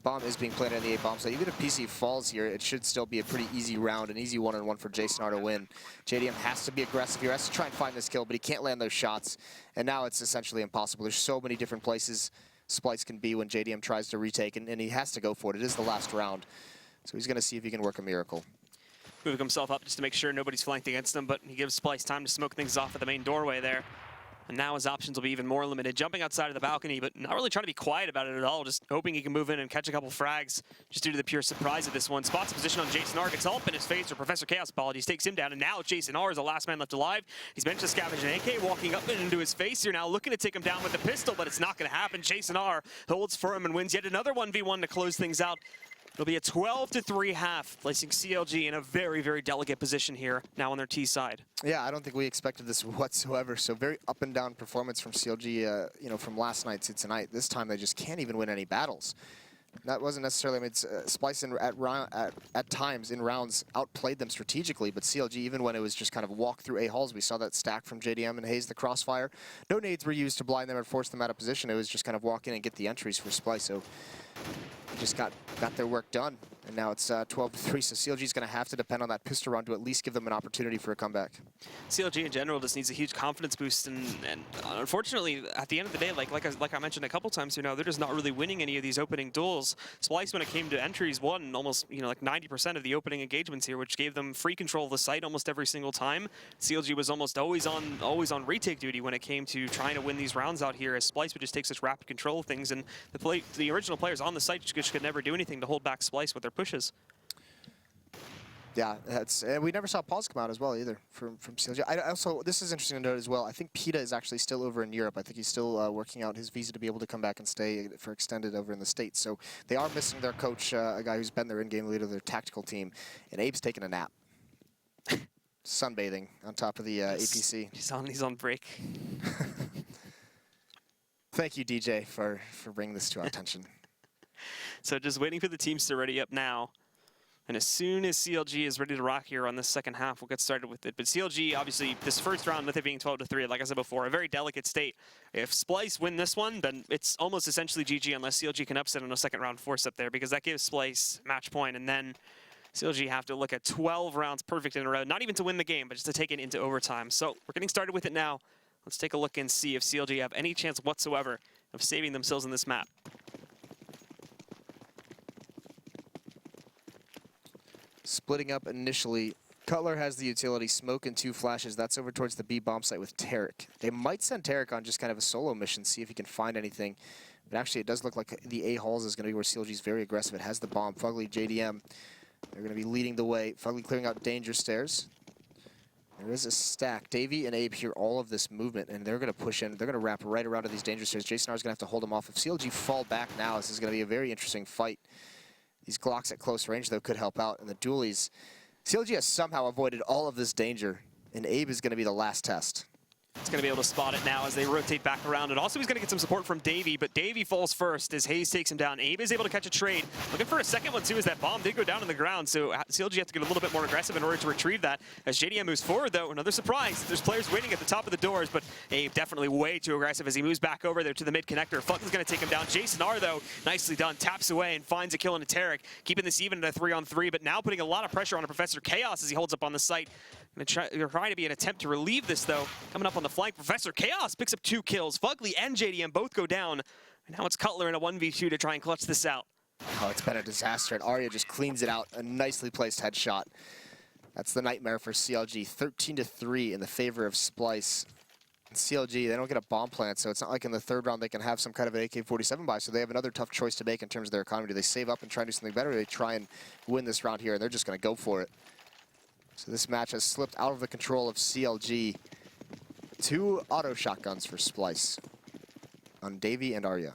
Bomb is being planted on the A bomb site. Even if PC falls here, it should still be a pretty easy round, an easy 1-on-1 for Jason R to win. JDM has to be aggressive here, has to try and find this kill, but he can't land those shots. And now it's essentially impossible. There's so many different places Splyce can be when JDM tries to retake, and he has to go for it. It is the last round. So he's going to see if he can work a miracle. Moving himself up just to make sure nobody's flanked against him, but he gives Splyce time to smoke things off at the main doorway there. And now his options will be even more limited. Jumping outside of the balcony, but not really trying to be quiet about it at all. Just hoping he can move in and catch a couple frags just due to the pure surprise of this one. Spots a position on Jason R. Gets up in his face, or Professor Chaos, apologies, takes him down. And now Jason R is the last man left alive. He's managed to scavenge an AK, walking up and into his face here now, looking to take him down with the pistol, but it's not going to happen. Jason R holds firm and wins yet another 1v1 to close things out. It'll be a 12-3 half, placing CLG in a very, very delicate position here, now on their T side. Yeah, I don't think we expected this whatsoever. So very up and down performance from CLG, from last night to tonight. This time they just can't even win any battles. That wasn't necessarily, I mean, Splyce at times in rounds outplayed them strategically, but CLG, even when it was just kind of walk through A halls, we saw that stack from JDM and Hayes, the crossfire. No nades were used to blind them or force them out of position. It was just kind of walk in and get the entries for Splyce. So they just got their work done, and now it's 12-3, so CLG is going to have to depend on that pistol round to at least give them an opportunity for a comeback. CLG in general just needs a huge confidence boost, and unfortunately, at the end of the day, like I mentioned a couple times here now, they're just not really winning any of these opening duels. Splyce, when it came to entries, won almost like 90% of the opening engagements here, which gave them free control of the site almost every single time. CLG was almost always on retake duty when it came to trying to win these rounds out here, as Splyce would just take such rapid control of things, and the original players on the site just could never do anything to hold back Splyce with their pushes. Yeah, and we never saw pause come out as well either from CLG. Also, this is interesting to note as well. I think Peta is actually still over in Europe. I think he's still working out his visa to be able to come back and stay for extended over in the States. So they are missing their coach, a guy who's been their in-game leader of their tactical team, and Abe's taking a nap. Sunbathing on top of the APC. He's on break. Thank you, DJ, for bringing this to our attention. So just waiting for the teams to ready up now. And as soon as CLG is ready to rock here on this second half, we'll get started with it. But CLG, obviously, this first round, with it being 12-3, like I said before, a very delicate state. If Splyce win this one, then it's almost essentially GG unless CLG can upset on a second round force up there, because that gives Splyce match point, and then CLG have to look at 12 rounds perfect in a row, not even to win the game, but just to take it into overtime. So we're getting started with it now. Let's take a look and see if CLG have any chance whatsoever of saving themselves in this map. Splitting up initially. Cutler has the utility, smoke and 2 flashes. That's over towards the B bomb site with Tarek. They might send Tarek on just kind of a solo mission, see if he can find anything. But actually, it does look like the A halls is going to be where CLG is very aggressive. It has the bomb. Fugly, JDM, they're going to be leading the way. Fugly clearing out danger stairs. There is a stack. Davey and Abe hear all of this movement, and they're going to push in. They're going to wrap right around to these danger stairs. Jason R is going to have to hold them off. If CLG fall back now, this is going to be a very interesting fight. These Glocks at close range, though, could help out. And the dualies, CLG has somehow avoided all of this danger, and Abe is going to be the last test. He's going to be able to spot it now as they rotate back around. And also he's going to get some support from Davey, but Davey falls first as Hayes takes him down. Abe is able to catch a trade. Looking for a second one, too, as that bomb did go down on the ground. So CLG have to get a little bit more aggressive in order to retrieve that. As JDM moves forward, though, another surprise. There's players waiting at the top of the doors, but Abe definitely way too aggressive as he moves back over there to the mid-connector. Fugly's going to take him down. Jason R, though, nicely done. Taps away and finds a kill into Tarek, keeping this even at a 3-on-3, but now putting a lot of pressure on Professor Chaos as he holds up on the site. They're trying to be an attempt to relieve this, though. Coming up on the flank, Professor Chaos picks up 2 kills. Fugly and JDM both go down. And now it's Cutler in a 1v2 to try and clutch this out. Oh, it's been a disaster, and Arya just cleans it out. A nicely placed headshot. That's the nightmare for CLG. 13-3 in the favor of Splyce. And CLG, they don't get a bomb plant, so it's not like in the third round they can have some kind of an AK-47 buy, so they have another tough choice to make in terms of their economy. Do they save up and try and do something better, or do they try and win this round here, and they're just going to go for it? So this match has slipped out of the control of CLG. 2 auto shotguns for Splyce on Davey and Arya.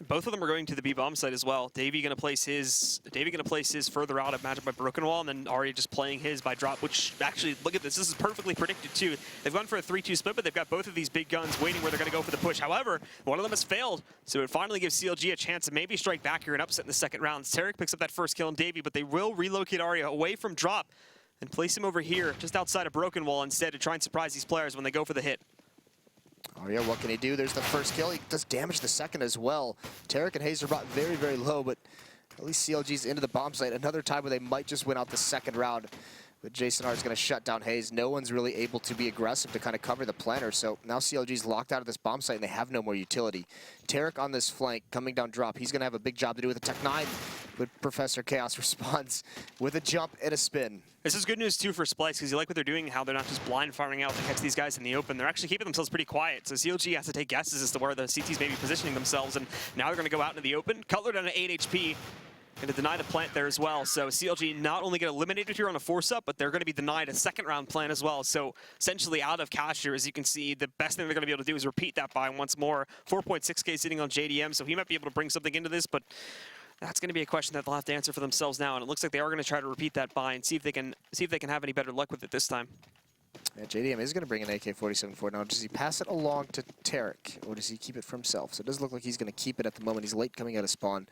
Both of them are going to the B bomb site as well. Davey going to place his further out at matchup by Broken Wall, and then Arya just playing his by drop, which actually, look at this. This is perfectly predicted too. They've gone for a 3-2 split, but they've got both of these big guns waiting where they're going to go for the push. However, one of them has failed, so it finally gives CLG a chance to maybe strike back here and upset in the second round. Tarek picks up that first kill on Davey, but they will relocate Arya away from drop and place him over here just outside of Broken Wall instead to try and surprise these players when they go for the hit. Arya, what can he do? There's the first kill. He does damage the second as well. Tarek and Hayes are brought very, very low, but at least CLG's into the bomb site. Another time where they might just win out the second round. But Jason R is going to shut down Hayes. No one's really able to be aggressive to kind of cover the planter. So now CLG's locked out of this bomb site and they have no more utility. Tarek on this flank coming down drop. He's going to have a big job to do with the Tech 9. But Professor Chaos responds with a jump and a spin. This is good news too for Splyce because you like what they're doing, how they're not just blind firing out to catch these guys in the open. They're actually keeping themselves pretty quiet. So CLG has to take guesses as to where the CTs may be positioning themselves. And now they're going to go out into the open. Cutler down to 8 HP. Going to deny the plant there as well. So CLG not only get eliminated here on a force-up, but they're going to be denied a second-round plant as well. So essentially out of cash here, as you can see, the best thing they're going to be able to do is repeat that buy once more. 4.6K sitting on JDM, so he might be able to bring something into this, but that's going to be a question that they'll have to answer for themselves now. And it looks like they are going to try to repeat that buy and see if they can have any better luck with it this time. Yeah, JDM is going to bring an AK-47 for it. Now, does he pass it along to Tarek, or does he keep it for himself? So it does look like he's going to keep it at the moment. He's late coming out of spawn.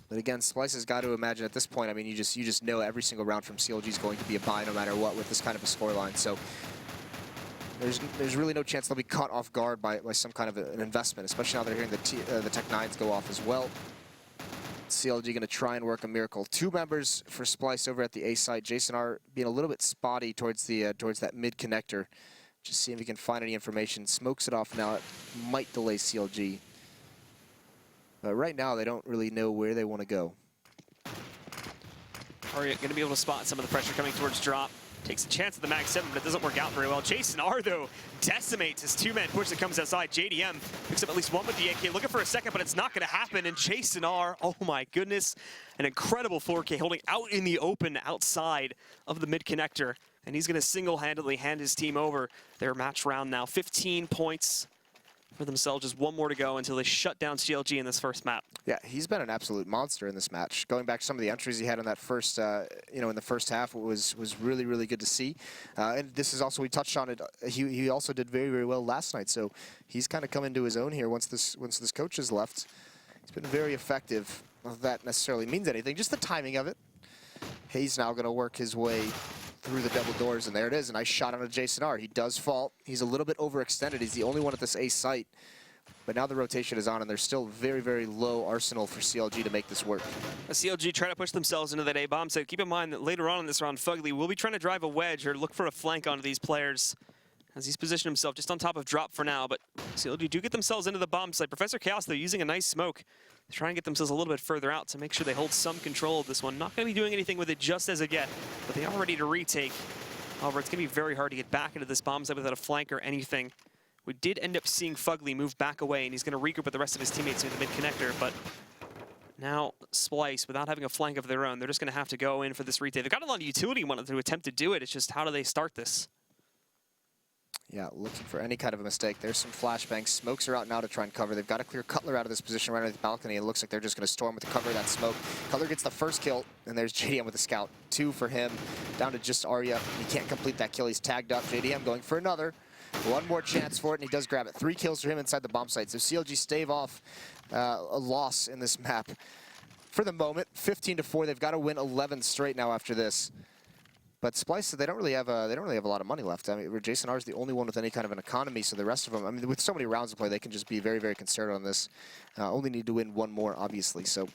But again, Splyce has got to imagine at this point, I mean, you just know every single round from CLG is going to be a buy no matter what with this kind of a scoreline. So there's really no chance they'll be caught off guard by some kind of an investment, especially now they're hearing the Tech 9s go off as well. CLG going to try and work a miracle. 2 members for Splyce over at the A site. Jason R being a little bit spotty towards that mid connector. Just seeing if he can find any information. Smokes it off now. It might delay CLG. But right now, they don't really know where they want to go. Arya going to be able to spot some of the pressure coming towards drop. Takes a chance at the Mag 7, but it doesn't work out very well. Jason R, though, decimates his 2-man push that comes outside. JDM picks up at least one with the AK. Looking for a second, but it's not going to happen. And Jason R, oh my goodness, an incredible 4K holding out in the open outside of the mid-connector. And he's going to single-handedly hand his team over their match round now. 15 points for themselves, just 1 more to go until they shut down CLG in this first map. Yeah, he's been an absolute monster in this match. Going back to some of the entries he had in that first, in the first half, was really, really good to see. And this is also, we touched on it, he also did very, very well last night. So he's kind of come into his own here once this coach has left. He's been very effective. Not that that necessarily means anything, just the timing of it. Hayes now going to work his way through the double doors, and there it is. A nice shot on a Jason R. He does fall. He's a little bit overextended. He's the only one at this A site. But now the rotation is on, and there's still very, very low arsenal for CLG to make this work. CLG trying to push themselves into that A bomb site. Keep in mind that later on in this round, Fugly will be trying to drive a wedge or look for a flank onto these players as he's positioned himself just on top of drop for now. But CLG do get themselves into the bomb site. Professor Chaos, though, using a nice smoke to try and get themselves a little bit further out to make sure they hold some control of this one. Not going to be doing anything with it just as of yet, but they are ready to retake. However, it's going to be very hard to get back into this bomb site without a flank or anything. We did end up seeing Fugly move back away, and he's going to regroup with the rest of his teammates near the mid-connector, but now Splyce, without having a flank of their own, they're just going to have to go in for this retake. They've got a lot of utility wanted to attempt to do it. It's just how do they start this? Yeah, looking for any kind of a mistake. There's some flashbangs. Smokes are out now to try and cover. They've got to clear Cutler out of this position right on the balcony. It looks like they're just going to storm with the cover of that smoke. Cutler gets the first kill, and there's JDM with the scout. 2 for him, down to just Arya. He can't complete that kill. He's tagged up. JDM going for another. One more chance for it, and he does grab it. 3 kills for him inside the bomb site. So CLG stave off a loss in this map for the moment. 15-4. They've got to win 11 straight now after this. But Splyce, they don't really have a lot of money left. I mean, Jason R is the only one with any kind of an economy. So the rest of them, I mean, with so many rounds to play, they can just be very, very conservative on this. Only need to win 1 more, obviously. So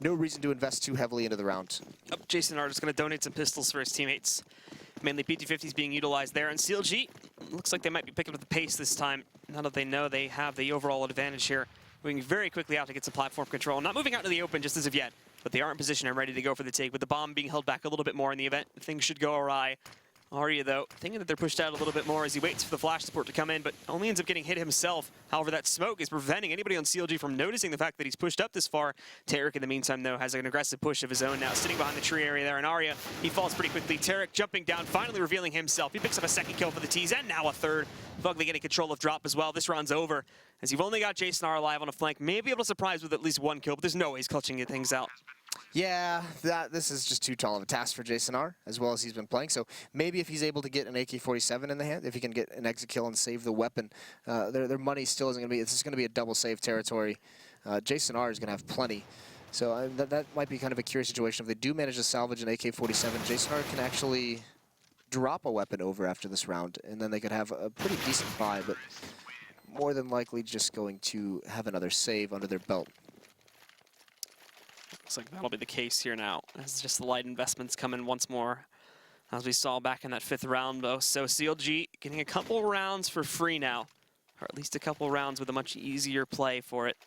no reason to invest too heavily into the round. Jason R is going to donate some pistols for his teammates. Mainly PT-50s being utilized there. And CLG, looks like they might be picking up the pace this time. Now that they know they have the overall advantage here. Moving very quickly out to get some platform control. Not moving out to the open just as of yet. But they are in position and ready to go for the take, with the bomb being held back a little bit more in the event. Things should go awry. Arya, though, thinking that they're pushed out a little bit more as he waits for the flash support to come in, but only ends up getting hit himself. However, that smoke is preventing anybody on CLG from noticing the fact that he's pushed up this far. Tarek, in the meantime, though, has an aggressive push of his own now, sitting behind the tree area there. And Arya, he falls pretty quickly. Tarek jumping down, finally revealing himself. He picks up a 2nd kill for the T's, and now a 3rd. Fugly getting control of drop as well. This round's over, as you've only got Jason R alive on a flank. Maybe able to surprise with at least 1 kill, but there's no way he's clutching things out. Yeah, this is just too tall of a task for Jason R, as well as he's been playing. So maybe if he's able to get an AK-47 in the hand, if he can get an exit kill and save the weapon, their money still isn't going to be, it's going to be a double save territory. Jason R is going to have plenty. So that might be kind of a curious situation. If they do manage to salvage an AK-47, Jason R can actually drop a weapon over after this round, and then they could have a pretty decent buy, but more than likely just going to have another save under their belt. Looks like that'll be the case here now, as just the light investments come in once more, as we saw back in that 5th round, though. So CLG getting a couple rounds for free now, or at least a couple rounds with a much easier play for it,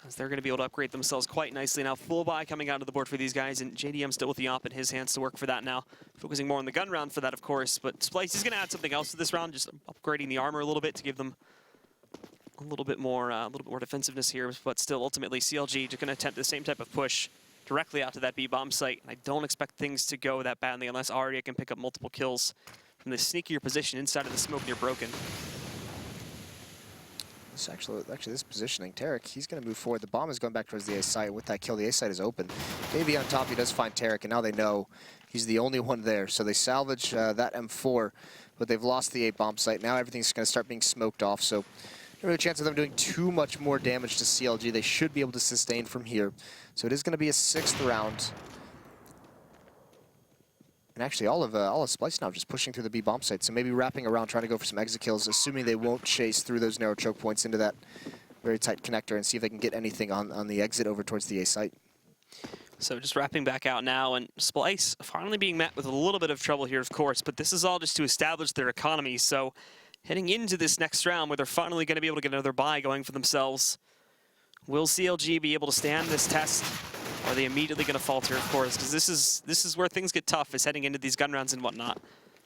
as they're going to be able to upgrade themselves quite nicely now. Full buy coming out of the board for these guys, and JDM still with the op in his hands to work for that now. Focusing more on the gun round for that, of course, but Splyce is going to add something else to this round, just upgrading the armor a little bit to give them a little bit more defensiveness here, but still ultimately CLG just going to attempt the same type of push directly out to that B bomb site. And I don't expect things to go that badly unless Arya can pick up multiple kills from this sneakier position inside of the smoke near Broken. Actually, this positioning, Tarek, he's going to move forward. The bomb is going back towards the A site. With that kill, the A site is open. Maybe on top, he does find Tarek, and now they know he's the only one there. So they salvage that M4, but they've lost the A bomb site. Now everything's going to start being smoked off. So no real chance of them doing too much more damage to CLG. They should be able to sustain from here. So it is going to be a 6th round. And actually, all of Splyce now just pushing through the B bomb site. So maybe wrapping around, trying to go for some exit kills, assuming they won't chase through those narrow choke points into that very tight connector and see if they can get anything on the exit over towards the A site. So just wrapping back out now, and Splyce finally being met with a little bit of trouble here, of course, but this is all just to establish their economy. So heading into this next round where they're finally going to be able to get another buy going for themselves, will CLG be able to stand this test? Or are they immediately going to falter, of course, because this is where things get tough, is heading into these gun rounds and whatnot.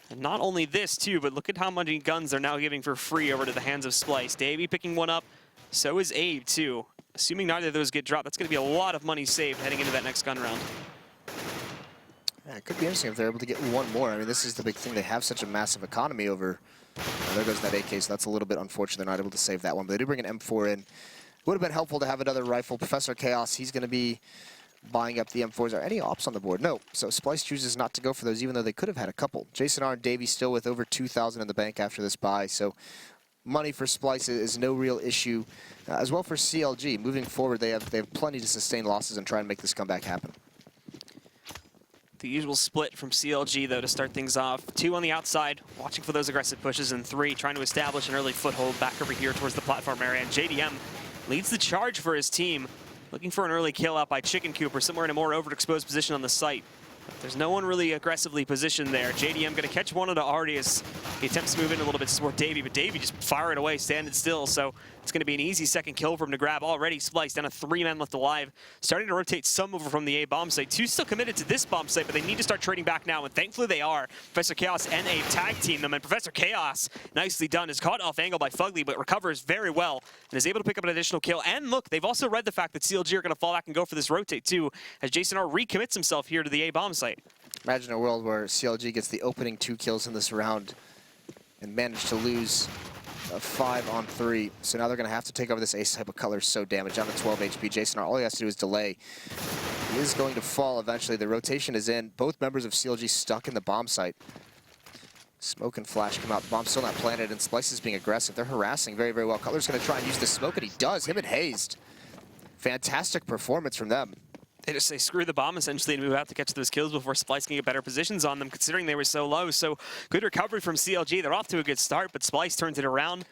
And not only this, too, but look at how many guns they're now giving for free over to the hands of Splyce. Davey picking one up, so is Abe, too. Assuming neither of those get dropped, that's going to be a lot of money saved heading into that next gun round. Yeah, it could be interesting if they're able to get one more. I mean, this is the big thing. They have such a massive economy over. There goes that AK, so that's a little bit unfortunate they're not able to save that one. But they do bring an M4 in. Would have been helpful to have another rifle. Professor Chaos, he's going to be buying up the M4s. Are any ops on the board? No. So Splyce chooses not to go for those, even though they could have had a couple. Jason R and Davey still with over 2,000 in the bank after this buy. So money for Splyce is no real issue. As well for CLG. Moving forward, they have plenty to sustain losses and try and make this comeback happen. The usual split from CLG, though, to start things off. 2 on the outside, watching for those aggressive pushes, and 3 trying to establish an early foothold back over here towards the platform area. And JDM leads the charge for his team, looking for an early kill out by Chicken Coop or somewhere in a more overexposed position on the site. There's no one really aggressively positioned there. JDM going to catch one of the Arty as he attempts to move in a little bit to support Davey, but Davey just firing away, standing still. So it's going to be an easy second kill for him to grab. Already Splyce down to 3 men left alive. Starting to rotate some over from the A bomb site. 2 still committed to this bomb site, but they need to start trading back now, and thankfully they are. Professor Chaos and Abe tag team them, and Professor Chaos, nicely done, is caught off angle by Fugly, but recovers very well and is able to pick up an additional kill. And look, they've also read the fact that CLG are going to fall back and go for this rotate too, as Jason R recommits himself here to the A bomb site. Imagine a world where CLG gets the opening 2 kills in this round. and managed to lose 5-on-3. So now they're going to have to take over this ace type of color. So damage down to 12 HP. Jason, all he has to do is delay. He is going to fall eventually. The rotation is in. Both members of CLG stuck in the bomb site. Smoke and flash come out. Bomb's still not planted, and Splyce is being aggressive. They're harassing very, very well. Cutler's going to try and use the smoke, and he does. Him and Hazed. Fantastic performance from them. They just say screw the bomb essentially and move out to catch those kills before Splyce can get better positions on them, considering they were so low. So good recovery from CLG. They're off to a good start, but Splyce turns it around,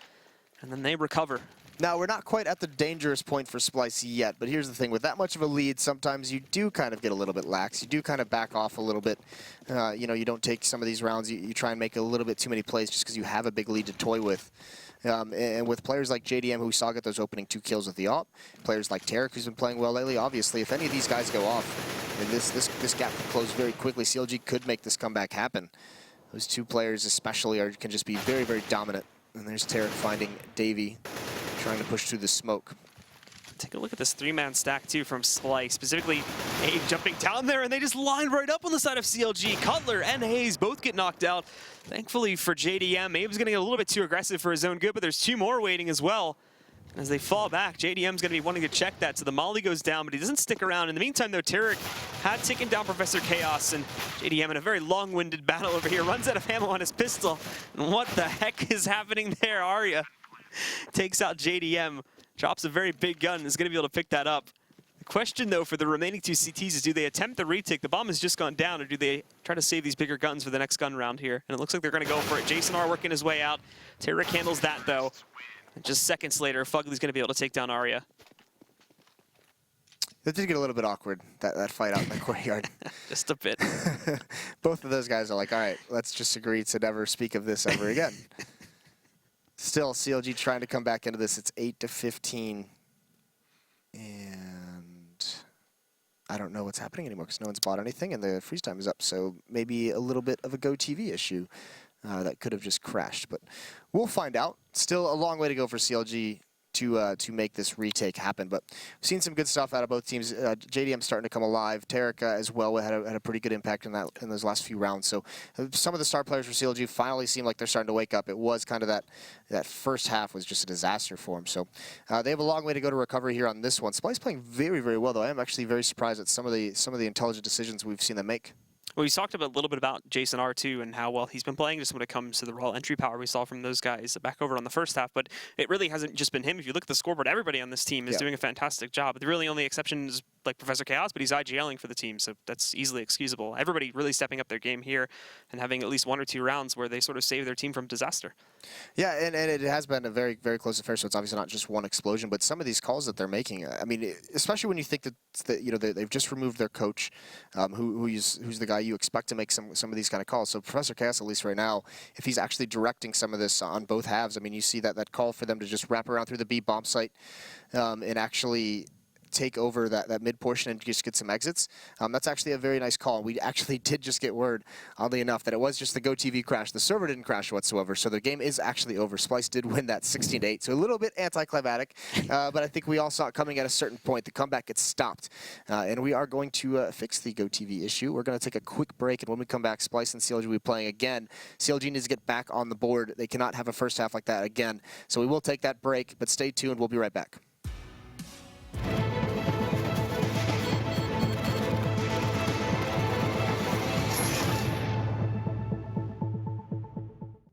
and then they recover. Now, we're not quite at the dangerous point for Splyce yet, but here's the thing. With that much of a lead, sometimes you do kind of get a little bit lax. You do kind of back off a little bit. You know, you don't take some of these rounds. You try and make a little bit too many plays just because you have a big lead to toy with. And with players like JDM, who we saw get those opening 2 kills with the AWP, players like Tarek, who's been playing well lately, obviously, if any of these guys go off, and this gap can close very quickly, CLG could make this comeback happen. Those 2 players especially can just be very, very dominant. And there's Tarek finding Davey, trying to push through the smoke. Take a look at this 3-man stack, too, from Splyce. Specifically, Abe jumping down there, and they just lined right up on the side of CLG. Cutler and Hayes both get knocked out. Thankfully for JDM, Abe's going to get a little bit too aggressive for his own good, but there's 2 more waiting as well. And as they fall back, JDM's going to be wanting to check that, so the molly goes down, but he doesn't stick around. In the meantime, though, Tarek had taken down Professor Chaos, and JDM in a very long-winded battle over here runs out of ammo on his pistol. And what the heck is happening there? Arya takes out JDM. Drops a very big gun, is going to be able to pick that up. The question, though, for the remaining 2 CTs is, do they attempt the retake? The bomb has just gone down, or do they try to save these bigger guns for the next gun round here? And it looks like they're going to go for it. Jason R working his way out. Tarek handles that, though. And just seconds later, Fugly's going to be able to take down Arya. That did get a little bit awkward, that fight out in the courtyard. Just a bit. Both of those guys are like, all right, let's just agree to never speak of this ever again. Still, CLG trying to come back into this. It's 8-15. And I don't know what's happening anymore because no one's bought anything, and the freeze time is up. So maybe a little bit of a Go TV issue that could have just crashed. But we'll find out. Still a long way to go for CLG to make this retake happen. But we've seen some good stuff out of both teams. JDM starting to come alive. Tarek as well had a pretty good impact in those last few rounds. So some of the star players for CLG finally seem like they're starting to wake up. It was kind of that first half was just a disaster for them. So they have a long way to go to recovery here on this one. Splyce playing very, very well, though. I am actually very surprised at some of the intelligent decisions we've seen them make. Well, we talked a little bit about Jason R, too, and how well he's been playing just when it comes to the raw entry power we saw from those guys back over on the first half. But it really hasn't just been him. If you look at the scoreboard, everybody on this team is doing a fantastic job. The really only exception is like Professor Chaos, but he's IGLing for the team, so that's easily excusable. Everybody really stepping up their game here and having at least 1 or 2 rounds where they sort of save their team from disaster. Yeah, and it has been a very, very close affair, so it's obviously not just one explosion, but some of these calls that they're making, I mean, especially when you think that you know, they've just removed their coach, who's the guy you expect to make some of these kind of calls. So Professor Chaos, at least right now, if he's actually directing some of this on both halves, I mean, you see that call for them to just wrap around through the B bomb site and actually take over that mid portion and just get some exits. That's actually a very nice call. We actually did just get word, oddly enough, that it was just the Go TV crash. The server didn't crash whatsoever, so the game is actually over. Splyce did win that 16-8, so a little bit anticlimactic, but I think we all saw it coming at a certain point. The comeback gets stopped, and we are going to fix the Go TV issue. We're going to take a quick break, and when we come back, Splyce and CLG will be playing again. CLG needs to get back on the board. They cannot have a first half like that again, so we will take that break, but stay tuned. We'll be right back.